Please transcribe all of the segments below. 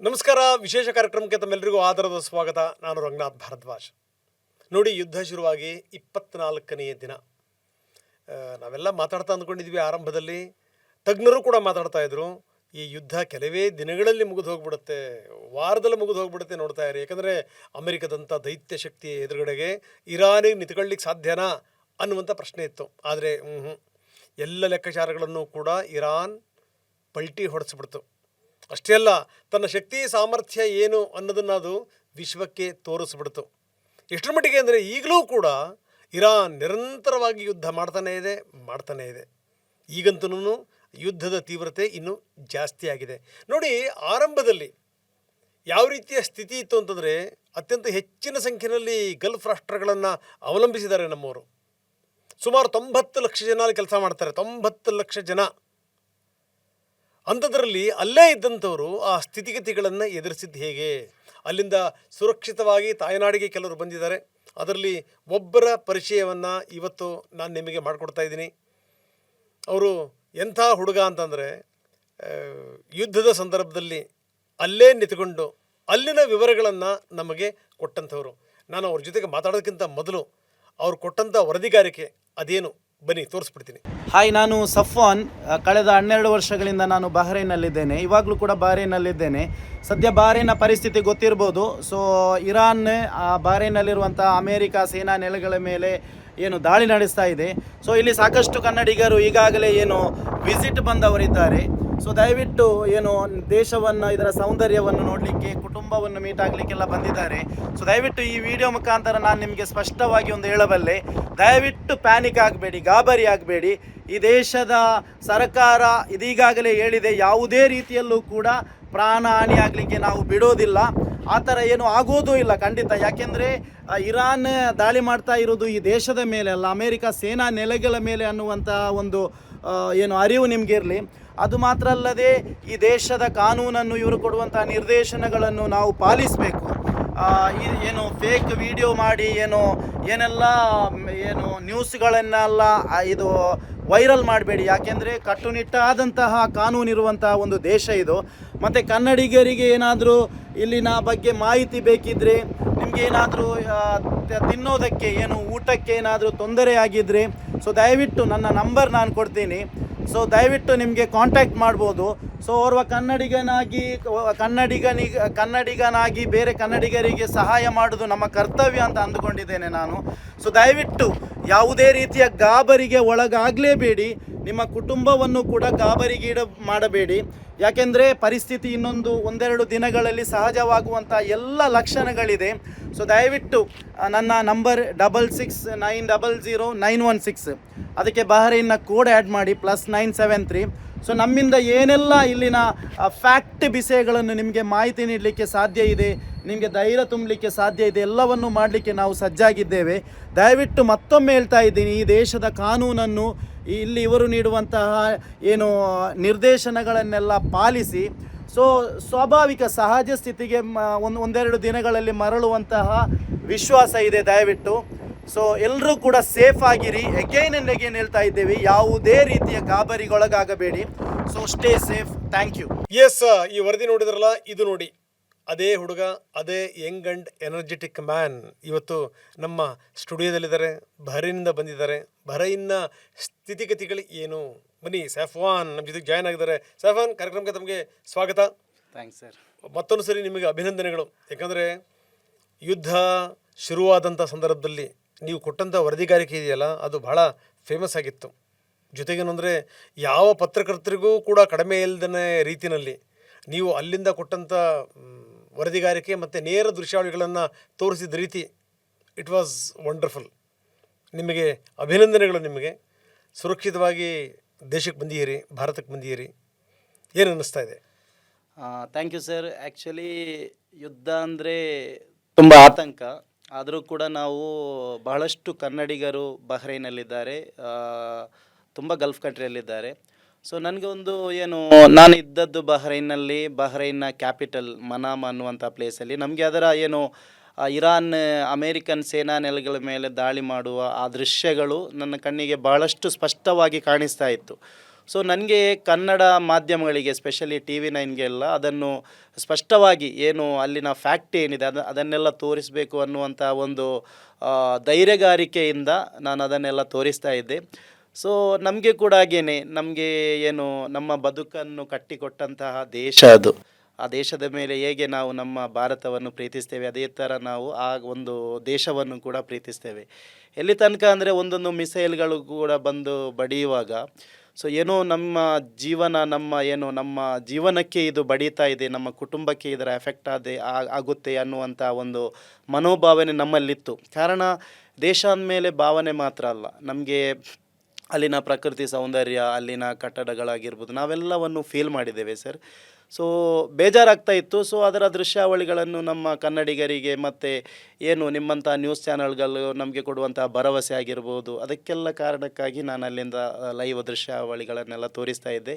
ನಮಸ್ಕಾರ. ವಿಶೇಷ ಕಾರ್ಯಕ್ರಮಕ್ಕೆ ತಮ್ಮೆಲ್ಲರಿಗೂ ಆದರದ ಸ್ವಾಗತ. ನಾನು ರಂಗನಾಥ್ ಭಾರದ್ವಾಜ್. ನೋಡಿ, ಯುದ್ಧ ಶುರುವಾಗಿ 24ನೇ ದಿನ. ನಾವೆಲ್ಲ ಮಾತಾಡ್ತಾ ಅಂದ್ಕೊಂಡಿದ್ವಿ ಆರಂಭದಲ್ಲಿ, ತಜ್ಞರು ಕೂಡ ಮಾತಾಡ್ತಾ ಇದ್ರು, ಈ ಯುದ್ಧ ಕೆಲವೇ ದಿನಗಳಲ್ಲಿ ಮುಗಿದು ಹೋಗ್ಬಿಡುತ್ತೆ, ವಾರದಲ್ಲಿ ಮುಗಿದು ಹೋಗ್ಬಿಡುತ್ತೆ, ನೋಡ್ತಾ ಇರಿ. ಯಾಕಂದರೆ ಅಮೆರಿಕದಂಥ ದೈತ್ಯ ಶಕ್ತಿ ಎದುರುಗಡೆಗೆ ಇರಾನಿಗೆ ನಿಂತ್ಕೊಳ್ಳಿಕ್ಕೆ ಸಾಧ್ಯನಾ ಅನ್ನುವಂಥ ಪ್ರಶ್ನೆ ಇತ್ತು. ಆದರೆ ಎಲ್ಲ ಲೆಕ್ಕಾಚಾರಗಳನ್ನು ಕೂಡ ಇರಾನ್ ಪಲ್ಟಿ ಹೊಡೆಸ್ಬಿಡ್ತು. ಅಷ್ಟೇ ಅಲ್ಲ, ತನ್ನ ಶಕ್ತಿ ಸಾಮರ್ಥ್ಯ ಏನು ಅನ್ನೋದನ್ನು ಅದು ವಿಶ್ವಕ್ಕೆ ತೋರಿಸ್ಬಿಡ್ತು. ಎಷ್ಟರ ಮಟ್ಟಿಗೆ ಅಂದರೆ ಈಗಲೂ ಕೂಡ ಇರಾನ್ ನಿರಂತರವಾಗಿ ಯುದ್ಧ ಮಾಡ್ತಾನೇ ಇದೆ. ಈಗಂತೂ ಯುದ್ಧದ ತೀವ್ರತೆ ಇನ್ನೂ ಜಾಸ್ತಿ ಆಗಿದೆ. ನೋಡಿ, ಆರಂಭದಲ್ಲಿ ಯಾವ ರೀತಿಯ ಸ್ಥಿತಿ ಇತ್ತು ಅಂತಂದರೆ, ಅತ್ಯಂತ ಹೆಚ್ಚಿನ ಸಂಖ್ಯೆಯಲ್ಲಿ ಗಲ್ಫ್ ರಾಷ್ಟ್ರಗಳನ್ನು ಅವಲಂಬಿಸಿದ್ದಾರೆ ನಮ್ಮವರು. ಸುಮಾರು 90 ಲಕ್ಷ ಜನ ಅಲ್ಲಿ ಕೆಲಸ ಮಾಡ್ತಾರೆ. 90 ಲಕ್ಷ ಜನ. ಅಂಥದ್ರಲ್ಲಿ ಅಲ್ಲೇ ಇದ್ದಂಥವರು ಆ ಸ್ಥಿತಿಗತಿಗಳನ್ನು ಎದುರಿಸಿದ್ದು ಹೇಗೆ? ಅಲ್ಲಿಂದ ಸುರಕ್ಷಿತವಾಗಿ ತಾಯ್ನಾಡಿಗೆ ಕೆಲವರು ಬಂದಿದ್ದಾರೆ. ಅದರಲ್ಲಿ ಒಬ್ಬರ ಪರಿಚಯವನ್ನು ಇವತ್ತು ನಾನು ನಿಮಗೆ ಮಾಡಿಕೊಡ್ತಾ ಇದ್ದೀನಿ. ಅವರು ಎಂಥ ಹುಡುಗ ಅಂತಂದರೆ, ಯುದ್ಧದ ಸಂದರ್ಭದಲ್ಲಿ ಅಲ್ಲೇ ನಿಂತುಕೊಂಡು ಅಲ್ಲಿನ ವಿವರಗಳನ್ನು ನಮಗೆ ಕೊಟ್ಟಂಥವ್ರು. ನಾನು ಅವ್ರ ಜೊತೆಗೆ ಮಾತಾಡೋದಕ್ಕಿಂತ ಮೊದಲು ಅವ್ರು ಕೊಟ್ಟಂಥ ವರದಿಗಾರಿಕೆ ಅದೇನು, ಬನ್ನಿ ತೋರಿಸ್ಬಿಡ್ತೀನಿ. ಹಾಯ್, ನಾನು ಸಫ್ವಾನ್. ಕಳೆದ 12 ವರ್ಷಗಳಿಂದ ನಾನು ಬಹ್ರೈನ್ನಲ್ಲಿದ್ದೇನೆ. ಇವಾಗಲೂ ಕೂಡ ಬಹ್ರೈನ್ನಲ್ಲಿದ್ದೇನೆ. ಸದ್ಯ ಬಹ್ರೈನ್ನ ಪರಿಸ್ಥಿತಿ ಗೊತ್ತಿರ್ಬೋದು. ಸೊ ಇರಾನ್ ಬಹ್ರೈನ್ನಲ್ಲಿರುವಂಥ ಅಮೇರಿಕ ಸೇನಾ ನೆಲೆಗಳ ಮೇಲೆ ಏನು ದಾಳಿ ನಡೆಸ್ತಾ ಇದೆ. ಸೊ ಇಲ್ಲಿ ಸಾಕಷ್ಟು ಕನ್ನಡಿಗರು ಈಗಾಗಲೇ ಏನು ವಿಸಿಟ್ ಬಂದವರಿದ್ದಾರೆ. ಸೊ ದಯವಿಟ್ಟು ಏನು ದೇಶವನ್ನು, ಇದರ ಸೌಂದರ್ಯವನ್ನು ನೋಡಲಿಕ್ಕೆ, ಕುಟುಂಬವನ್ನು ಮೀಟ್ ಆಗಲಿಕ್ಕೆಲ್ಲ ಬಂದಿದ್ದಾರೆ. ಸೊ ದಯವಿಟ್ಟು ಈ ವಿಡಿಯೋ ಮುಖಾಂತರ ನಾನು ನಿಮಗೆ ಸ್ಪಷ್ಟವಾಗಿ ಒಂದು ಹೇಳಬಲ್ಲೆ, ದಯವಿಟ್ಟು ಪ್ಯಾನಿಕ್ ಆಗಬೇಡಿ, ಗಾಬರಿ ಆಗಬೇಡಿ. ಈ ದೇಶದ ಸರ್ಕಾರ ಇದೀಗಾಗಲೇ ಹೇಳಿದೆ, ಯಾವುದೇ ರೀತಿಯಲ್ಲೂ ಕೂಡ ಪ್ರಾಣ ಹಾನಿ ಆಗಲಿಕ್ಕೆ ನಾವು ಬಿಡೋದಿಲ್ಲ. ಆ ಥರ ಏನು ಆಗೋದೂ ಇಲ್ಲ ಖಂಡಿತ. ಯಾಕೆಂದರೆ ಇರಾನ್ ದಾಳಿ ಮಾಡ್ತಾ ಇರೋದು ಈ ದೇಶದ ಮೇಲೆ ಅಲ್ಲ, ಅಮೇರಿಕ ಸೇನಾ ನೆಲೆಗಳ ಮೇಲೆ ಅನ್ನುವಂಥ ಒಂದು ಏನು ಅರಿವು ನಿಮಗಿರಲಿ. ಅದು ಮಾತ್ರ ಅಲ್ಲದೆ ಈ ದೇಶದ ಕಾನೂನನ್ನು, ಇವರು ಕೊಡುವಂಥ ನಿರ್ದೇಶನಗಳನ್ನು ನಾವು ಪಾಲಿಸಬೇಕು. ಏನು ಫೇಕ್ ವಿಡಿಯೋ ಮಾಡಿ ಏನೆಲ್ಲ ನ್ಯೂಸ್ಗಳನ್ನೆಲ್ಲ ಇದು ವೈರಲ್ ಮಾಡಬೇಡಿ. ಯಾಕೆಂದರೆ ಕಟ್ಟುನಿಟ್ಟಾದಂತಹ ಕಾನೂನಿರುವಂತಹ ಒಂದು ದೇಶ ಇದು. ಮತ್ತು ಕನ್ನಡಿಗರಿಗೆ ಏನಾದರೂ ಇಲ್ಲಿನ ಬಗ್ಗೆ ಮಾಹಿತಿ ಬೇಕಿದ್ದರೆ, ನಿಮಗೆ ಏನಾದರೂ ತಿನ್ನೋದಕ್ಕೆ ಊಟಕ್ಕೆ ಏನಾದರೂ ತೊಂದರೆ ಆಗಿದ್ದರೆ, ಸೊ ದಯವಿಟ್ಟು ನನ್ನ ನಂಬರ್ ನಾನು ಕೊಡ್ತೀನಿ. ಸೊ ದಯವಿಟ್ಟು ನಿಮಗೆ ಕಾಂಟ್ಯಾಕ್ಟ್ ಮಾಡ್ಬೋದು. ಸೊ ಓರ್ವ ಕನ್ನಡಿಗನಾಗಿ ಬೇರೆ ಕನ್ನಡಿಗರಿಗೆ ಸಹಾಯ ಮಾಡೋದು ನಮ್ಮ ಕರ್ತವ್ಯ ಅಂತ ಅಂದುಕೊಂಡಿದ್ದೇನೆ ನಾನು. ಸೊ ದಯವಿಟ್ಟು ಯಾವುದೇ ರೀತಿಯ ಗಾಬರಿಗೆ ಒಳಗಾಗಲೇಬೇಡಿ. ನಿಮ್ಮ ಕುಟುಂಬವನ್ನು ಕೂಡ ಗಾಬರಿಗೀಡು ಮಾಡಬೇಡಿ. ಯಾಕೆಂದರೆ ಪರಿಸ್ಥಿತಿ ಒಂದೆರಡು ದಿನಗಳಲ್ಲಿ ಸಹಜವಾಗುವಂಥ ಎಲ್ಲ ಲಕ್ಷಣಗಳಿದೆ. ಸೊ ದಯವಿಟ್ಟು ನನ್ನ ನಂಬರ್ 66900916, ಅದಕ್ಕೆ ಬಹ್ರೈನ್ನ ಕೋಡ್ ಆ್ಯಡ್ ಮಾಡಿ +973. ಸೊ ನಮ್ಮಿಂದ ಏನೆಲ್ಲ ಇಲ್ಲಿನ ಫ್ಯಾಕ್ಟ್ ವಿಷಯಗಳನ್ನು ನಿಮಗೆ ಮಾಹಿತಿ ನೀಡಲಿಕ್ಕೆ ಸಾಧ್ಯ ಇದೆ, ನಿಮಗೆ ಧೈರ್ಯ ತುಂಬಲಿಕ್ಕೆ ಸಾಧ್ಯ ಇದೆ, ಎಲ್ಲವನ್ನು ಮಾಡಲಿಕ್ಕೆ ನಾವು ಸಜ್ಜಾಗಿದ್ದೇವೆ. ದಯವಿಟ್ಟು ಮತ್ತೊಮ್ಮೆ ಹೇಳ್ತಾ ಇದ್ದೀನಿ, ಈ ದೇಶದ ಕಾನೂನನ್ನು, ಇಲ್ಲಿ ಇವರು ನೀಡುವಂತಹ ನಿರ್ದೇಶನಗಳನ್ನೆಲ್ಲ ಪಾಲಿಸಿ. ಸೊ ಸ್ವಾಭಾವಿಕ ಸಹಜ ಸ್ಥಿತಿಗೆ ಒಂದೆರಡು ದಿನಗಳಲ್ಲಿ ಮರಳುವಂತಹ ವಿಶ್ವಾಸ ಇದೆ. ದಯವಿಟ್ಟು ಸೊ ಎಲ್ಲರೂ ಕೂಡ ಸೇಫ್ ಆಗಿರಿ. ಎಗೈನ್ ಆ್ಯಂಡ್ ಎಗೈನ್ ಹೇಳ್ತಾ ಇದ್ದೇವೆ, ಯಾವುದೇ ರೀತಿಯ ಗಾಬರಿಗೊಳಗಾಗಬೇಡಿ. So stay safe. Thank you. Yes, ಈ ವರದಿ ನೋಡಿದ್ರಲ್ಲ, ಇದು ನೋಡಿ, ಅದೇ ಹುಡುಗ, ಅದೇ ಯಂಗ್ ಆ್ಯಂಡ್ ಎನರ್ಜೆಟಿಕ್ ಮ್ಯಾನ್ ಇವತ್ತು ನಮ್ಮ ಸ್ಟುಡಿಯೋದಲ್ಲಿದ್ದಾರೆ. ಬಹ್ರೈನಿಂದ ಬಂದಿದ್ದಾರೆ. ಬಹ್ರೈನ್ನ ಸ್ಥಿತಿಗತಿಗಳು ಏನು, ಬನ್ನಿ. ಸಫ್ವಾನ್ ನಮ್ಮ ಜೊತೆಗೆ ಜಾಯ್ನ್ ಆಗಿದ್ದಾರೆ. ಸಫ್ವಾನ್, ಕಾರ್ಯಕ್ರಮಕ್ಕೆ ತಮಗೆ ಸ್ವಾಗತ. Thanks sir. ಮತ್ತೊಂದು ಸರಿ ನಿಮಗೆ ಅಭಿನಂದನೆಗಳು. ಯಾಕಂದರೆ ಯುದ್ಧ ಶುರುವಾದಂಥ ಸಂದರ್ಭದಲ್ಲಿ ನೀವು ಕೊಟ್ಟಂಥ ವರದಿಗಾರಿಕೆ ಇದೆಯಲ್ಲ, ಅದು ಬಹಳ ಫೇಮಸ್ ಆಗಿತ್ತು. ಜೊತೆಗೇನೆಂದರೆ ಯಾವ ಪತ್ರಕರ್ತರಿಗೂ ಕೂಡ ಕಡಿಮೆ ಇಲ್ಲದೇ ರೀತಿಯಲ್ಲಿ ನೀವು ಅಲ್ಲಿಂದ ಕೊಟ್ಟಂಥ ವರದಿಗಾರಿಕೆ ಮತ್ತು ನೇರ ದೃಶ್ಯಾವಳಿಗಳನ್ನು ತೋರಿಸಿದ ರೀತಿ, ಇಟ್ ವಾಸ್ ವಂಡರ್ಫುಲ್. ನಿಮಗೆ ಅಭಿನಂದನೆಗಳು. ನಿಮಗೆ ಸುರಕ್ಷಿತವಾಗಿ ದೇಶಕ್ಕೆ ಬಂದಿದ್ದೀರಿ, ಭಾರತಕ್ಕೆ ಬಂದಿದ್ದೀರಿ. ಏನು ಅನ್ನಿಸ್ತಾ ಇದೆ? Thank you sir. ಆ್ಯಕ್ಚುಲಿ ಯುದ್ಧ ಅಂದರೆ ತುಂಬ ಆತಂಕ. ಆದರೂ ಕೂಡ ನಾವು ಬಹಳಷ್ಟು ಕನ್ನಡಿಗರು ಬಹ್ರೈನಲ್ಲಿದ್ದಾರೆ, ತುಂಬ ಗಲ್ಫ್ ಕಂಟ್ರಿಯಲ್ಲಿದ್ದಾರೆ. ಸೊ ನನಗೆ ನಾನು ಇದ್ದದ್ದು ಬಹ್ರೈನ್ನಲ್ಲಿ, ಬಹ್ರೈನ್ನ ಕ್ಯಾಪಿಟಲ್ ಮನಾಮ ಅನ್ನುವಂಥ ಪ್ಲೇಸಲ್ಲಿ. ನಮಗೆ ಅದರ ಇರಾನ್ ಅಮೇರಿಕನ್ ಸೇನಾ ನೆಲೆಗಳ ಮೇಲೆ ದಾಳಿ ಮಾಡುವ ಆ ದೃಶ್ಯಗಳು ನನ್ನ ಕಣ್ಣಿಗೆ ಬಹಳಷ್ಟು ಸ್ಪಷ್ಟವಾಗಿ ಕಾಣಿಸ್ತಾ ಇತ್ತು. ಸೊ ನನಗೆ ಕನ್ನಡ ಮಾಧ್ಯಮಗಳಿಗೆ ಎಸ್ಪೆಷಲಿ TV9ಗೆಲ್ಲ ಅದನ್ನು ಸ್ಪಷ್ಟವಾಗಿ ಏನು ಅಲ್ಲಿನ ಫ್ಯಾಕ್ಟ್ ಏನಿದೆ ಅದನ್ನೆಲ್ಲ ತೋರಿಸಬೇಕು ಅನ್ನುವಂಥ ಒಂದು ಧೈರ್ಯಗಾರಿಕೆಯಿಂದ ನಾನು ಅದನ್ನೆಲ್ಲ ತೋರಿಸ್ತಾ ಇದ್ದೆ. ಸೊ ನಮಗೆ ಕೂಡ ಹಾಗೇನೆ, ನಮಗೆ ಏನು ನಮ್ಮ ಬದುಕನ್ನು ಕಟ್ಟಿಕೊಟ್ಟಂತಹ ದೇಶ ಅದು, ಆ ದೇಶದ ಮೇಲೆ ಹೇಗೆ ನಾವು ನಮ್ಮ ಭಾರತವನ್ನು ಪ್ರೀತಿಸ್ತೇವೆ ಅದೇ ಥರ ನಾವು ಆ ಒಂದು ದೇಶವನ್ನು ಕೂಡ ಪ್ರೀತಿಸ್ತೇವೆ. ಎಲ್ಲಿ ತನಕ ಅಂದರೆ ಒಂದೊಂದು ಮಿಸೈಲ್ಗಳು ಕೂಡ ಬಂದು ಬಡಿಯುವಾಗ ಸೊ ಏನೋ ನಮ್ಮ ನಮ್ಮ ಜೀವನಕ್ಕೆ ಇದು ಬಡೀತಾ ಇದೆ, ನಮ್ಮ ಕುಟುಂಬಕ್ಕೆ ಇದರ ಎಫೆಕ್ಟ್ ಆಗುತ್ತೆ ಅನ್ನುವಂಥ ಒಂದು ಮನೋಭಾವನೆ ನಮ್ಮಲ್ಲಿತ್ತು. ಕಾರಣ ದೇಶ ಅಂದಮೇಲೆ ಭಾವನೆ ಮಾತ್ರ ಅಲ್ಲ, ನಮಗೆ ಅಲ್ಲಿನ ಪ್ರಕೃತಿ ಸೌಂದರ್ಯ, ಅಲ್ಲಿನ ಕಟ್ಟಡಗಳಾಗಿರ್ಬೋದು, ನಾವೆಲ್ಲವನ್ನು ಫೀಲ್ ಮಾಡಿದ್ದೇವೆ ಸರ್. ಸೊ ಬೇಜಾರಾಗ್ತಾ ಇತ್ತು. ಸೊ ಅದರ ದೃಶ್ಯಾವಳಿಗಳನ್ನು ನಮ್ಮ ಕನ್ನಡಿಗರಿಗೆ ಮತ್ತು ಏನು ನಿಮ್ಮಂಥ ನ್ಯೂಸ್ ಚಾನಲ್ಗಳು ನಮಗೆ ಕೊಡುವಂಥ ಭರವಸೆ ಆಗಿರ್ಬೋದು, ಅದಕ್ಕೆಲ್ಲ ಕಾರಣಕ್ಕಾಗಿ ನಾನು ಅಲ್ಲಿಂದ ಲೈವ್ ದೃಶ್ಯಾವಳಿಗಳನ್ನೆಲ್ಲ ತೋರಿಸ್ತಾ ಇದ್ದೆ.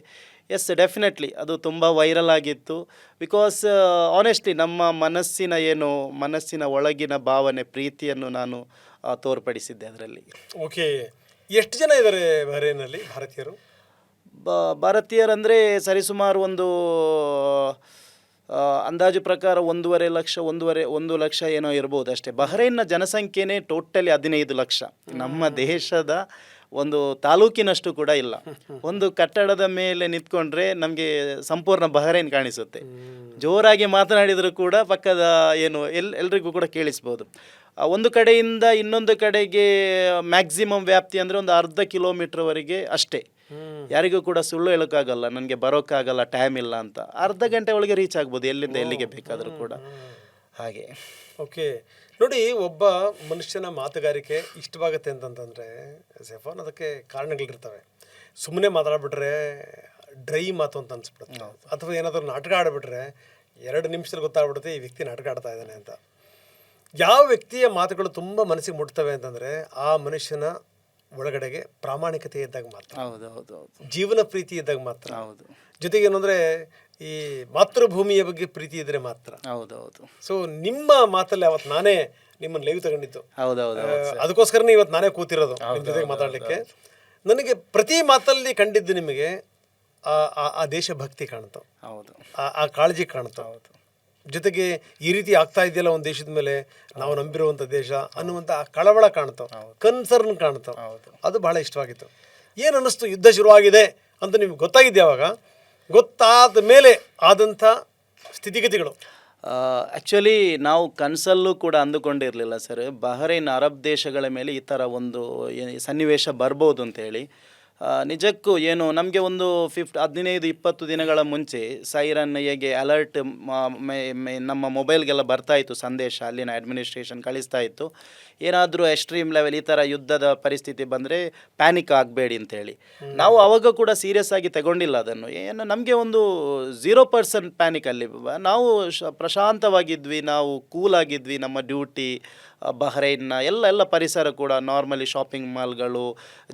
ಎಸ್, ಡೆಫಿನೆಟ್ಲಿ ಅದು ತುಂಬ ವೈರಲ್ ಆಗಿತ್ತು. ಬಿಕಾಸ್ ಆನೆಸ್ಟ್ಲಿ ನಮ್ಮ ಮನಸ್ಸಿನ ಒಳಗಿನ ಭಾವನೆ, ಪ್ರೀತಿಯನ್ನು ನಾನು ತೋರ್ಪಡಿಸಿದ್ದೆ ಅದರಲ್ಲಿ. ಓಕೆ, ಎಷ್ಟು ಜನ ಇದ್ದಾರೆ ಬಹರೇನಲ್ಲಿ ಭಾರತೀಯರು? ಭಾರತೀಯರಂದರೆ ಸರಿಸುಮಾರು ಒಂದು ಅಂದಾಜು ಪ್ರಕಾರ 1 ಲಕ್ಷ ಏನೋ ಇರ್ಬೋದು ಅಷ್ಟೇ. ಬಹ್ರೈನ್ನ ಜನಸಂಖ್ಯೆನೇ ಟೋಟಲಿ 15 ಲಕ್ಷ. ನಮ್ಮ ದೇಶದ ಒಂದು ತಾಲೂಕಿನಷ್ಟು ಕೂಡ ಇಲ್ಲ. ಒಂದು ಕಟ್ಟಡದ ಮೇಲೆ ನಿಂತ್ಕೊಂಡ್ರೆ ನಮಗೆ ಸಂಪೂರ್ಣ ಬಹ್ರೈನ್ ಕಾಣಿಸುತ್ತೆ. ಜೋರಾಗಿ ಮಾತನಾಡಿದರೂ ಕೂಡ ಪಕ್ಕದ ಎಲ್ರಿಗೂ ಕೂಡ ಕೇಳಿಸ್ಬೋದು. ಒಂದು ಕಡೆಯಿಂದ ಇನ್ನೊಂದು ಕಡೆಗೆ ಮ್ಯಾಕ್ಸಿಮಮ್ ವ್ಯಾಪ್ತಿ ಅಂದರೆ ಒಂದು ಅರ್ಧ ಕಿಲೋಮೀಟ್ರ್ವರೆಗೆ ಅಷ್ಟೇ. ಯಾರಿಗೂ ಕೂಡ ಸುಳ್ಳು ಹೇಳೋಕ್ಕಾಗಲ್ಲ, ನನಗೆ ಬರೋಕ್ಕಾಗಲ್ಲ, ಟೈಮ್ ಇಲ್ಲ ಅಂತ. ಅರ್ಧ ಗಂಟೆ ಒಳಗೆ ರೀಚ್ ಆಗ್ಬೋದು ಎಲ್ಲಿಂದ ಎಲ್ಲಿಗೆ ಬೇಕಾದರೂ ಕೂಡ. ಹಾಗೆ ಓಕೆ, ನೋಡಿ, ಒಬ್ಬ ಮನುಷ್ಯನ ಮಾತುಗಾರಿಕೆ ಇಷ್ಟವಾಗುತ್ತೆ ಅಂತಂತಂದರೆ ಸೆಫಾನ್, ಅದಕ್ಕೆ ಕಾರಣಗಳಿರ್ತವೆ. ಸುಮ್ಮನೆ ಮಾತಾಡ್ಬಿಟ್ರೆ ಡ್ರೈ ಮಾತು ಅಂತ ಅನ್ಸ್ಬಿಡುತ್ತೆ, ಅಥವಾ ಏನಾದರೂ ನಾಟಕ ಆಡಿಬಿಟ್ರೆ 2 ನಿಮಿಷದಲ್ಲಿ ಗೊತ್ತಾಗ್ಬಿಡುತ್ತೆ ಈ ವ್ಯಕ್ತಿ ನಾಟಕ ಆಡ್ತಾ ಇದ್ದಾನೆ ಅಂತ. ಯಾವ ವ್ಯಕ್ತಿಯ ಮಾತುಗಳು ತುಂಬ ಮನಸ್ಸಿಗೆ ಮುಟ್ತವೆ ಅಂತಂದರೆ ಆ ಮನುಷ್ಯನ ಒಳಗಡೆಗೆ ಪ್ರಾಮಾಣಿಕತೆ ಇದ್ದಾಗ ಮಾತ್ರ, ಜೀವನ ಪ್ರೀತಿ ಇದ್ದಾಗ ಮಾತ್ರ, ಜೊತೆಗೆ ಏನಂದರೆ ಈ ಮಾತೃಭೂಮಿಯ ಬಗ್ಗೆ ಪ್ರೀತಿ ಇದ್ರೆ ಮಾತ್ರ. ಸೊ ನಿಮ್ಮ ಮಾತಲ್ಲಿ ಅವತ್ತು ನಾನೇ ನಿಮ್ಮನ್ನು ಲೈವ್ ತಗೊಂಡಿತ್ತು, ಅದಕ್ಕೋಸ್ಕರನೇ ಇವತ್ತು ನಾನೇ ಕೂತಿರೋದು ನಿಮ್ಮ ಜೊತೆಗೆ ಮಾತಾಡಲಿಕ್ಕೆ. ನನಗೆ ಪ್ರತಿ ಮಾತಲ್ಲಿ ಕಂಡಿದ್ದು ನಿಮಗೆ ಆ ದೇಶಭಕ್ತಿ ಕಾಣುತ್ತೋ, ಆ ಕಾಳಜಿ ಕಾಣುತ್ತೋ, ಜೊತೆಗೆ ಈ ರೀತಿ ಆಗ್ತಾ ಇದೆಯಲ್ಲ ಒಂದು ದೇಶದ ಮೇಲೆ, ನಾವು ನಂಬಿರುವಂಥ ದೇಶ ಅನ್ನುವಂಥ ಕಳವಳ ಕಾಣ್ತಾವ, ಕನ್ಸರ್ನ್ ಕಾಣ್ತಾವ. ಅದು ಬಹಳ ಇಷ್ಟವಾಗಿತ್ತು. ಏನು ಅನ್ನಿಸ್ತು ಯುದ್ಧ ಶುರುವಾಗಿದೆ ಅಂತ ನಿಮ್ಗೆ ಗೊತ್ತಾಗಿದ್ದೆ? ಯಾವಾಗ ಗೊತ್ತಾದ ಮೇಲೆ ಆದಂಥ ಸ್ಥಿತಿಗತಿಗಳು? ಆ್ಯಕ್ಚುಲಿ ನಾವು ಕನಸಲ್ಲೂ ಕೂಡ ಅಂದುಕೊಂಡಿರಲಿಲ್ಲ ಸರ್, ಬಹ್ರೈನ್ ಅರಬ್ ದೇಶಗಳ ಮೇಲೆ ಈ ಥರ ಒಂದು ಸನ್ನಿವೇಶ ಬರ್ಬೋದು ಅಂತೇಳಿ. ನಿಜಕ್ಕೂ ನಮಗೆ ಒಂದು 15-20 ದಿನಗಳ ಮುಂಚೆ ಸೈರನ್ ಹೇಗೆ ಅಲರ್ಟ್ ನಮ್ಮ ಮೊಬೈಲ್ಗೆಲ್ಲ ಬರ್ತಾಯಿತ್ತು, ಸಂದೇಶ ಅಲ್ಲಿನ ಅಡ್ಮಿನಿಸ್ಟ್ರೇಷನ್ ಕಳಿಸ್ತಾ ಇತ್ತು, ಏನಾದರೂ ಎಕ್ಸ್ಟ್ರೀಮ್ ಲೆವೆಲ್ ಈ ಥರ ಯುದ್ಧದ ಪರಿಸ್ಥಿತಿ ಬಂದರೆ ಪ್ಯಾನಿಕ್ ಆಗಬೇಡಿ ಅಂತೇಳಿ. ನಾವು ಆವಾಗ ಕೂಡ ಸೀರಿಯಸ್ ಆಗಿ ತಗೊಂಡಿಲ್ಲ ಅದನ್ನು. ನಮಗೆ ಒಂದು 0% ಪ್ಯಾನಿಕ್. ಅಲ್ಲಿ ನಾವು ಪ್ರಶಾಂತವಾಗಿದ್ವಿ, ನಾವು ಕೂಲಾಗಿದ್ವಿ. ನಮ್ಮ ಡ್ಯೂಟಿ, ಬಹ್ರೈನ್ನ ಎಲ್ಲ ಪರಿಸರ ಕೂಡ ನಾರ್ಮಲಿ, ಶಾಪಿಂಗ್ ಮಾಲ್ಗಳು,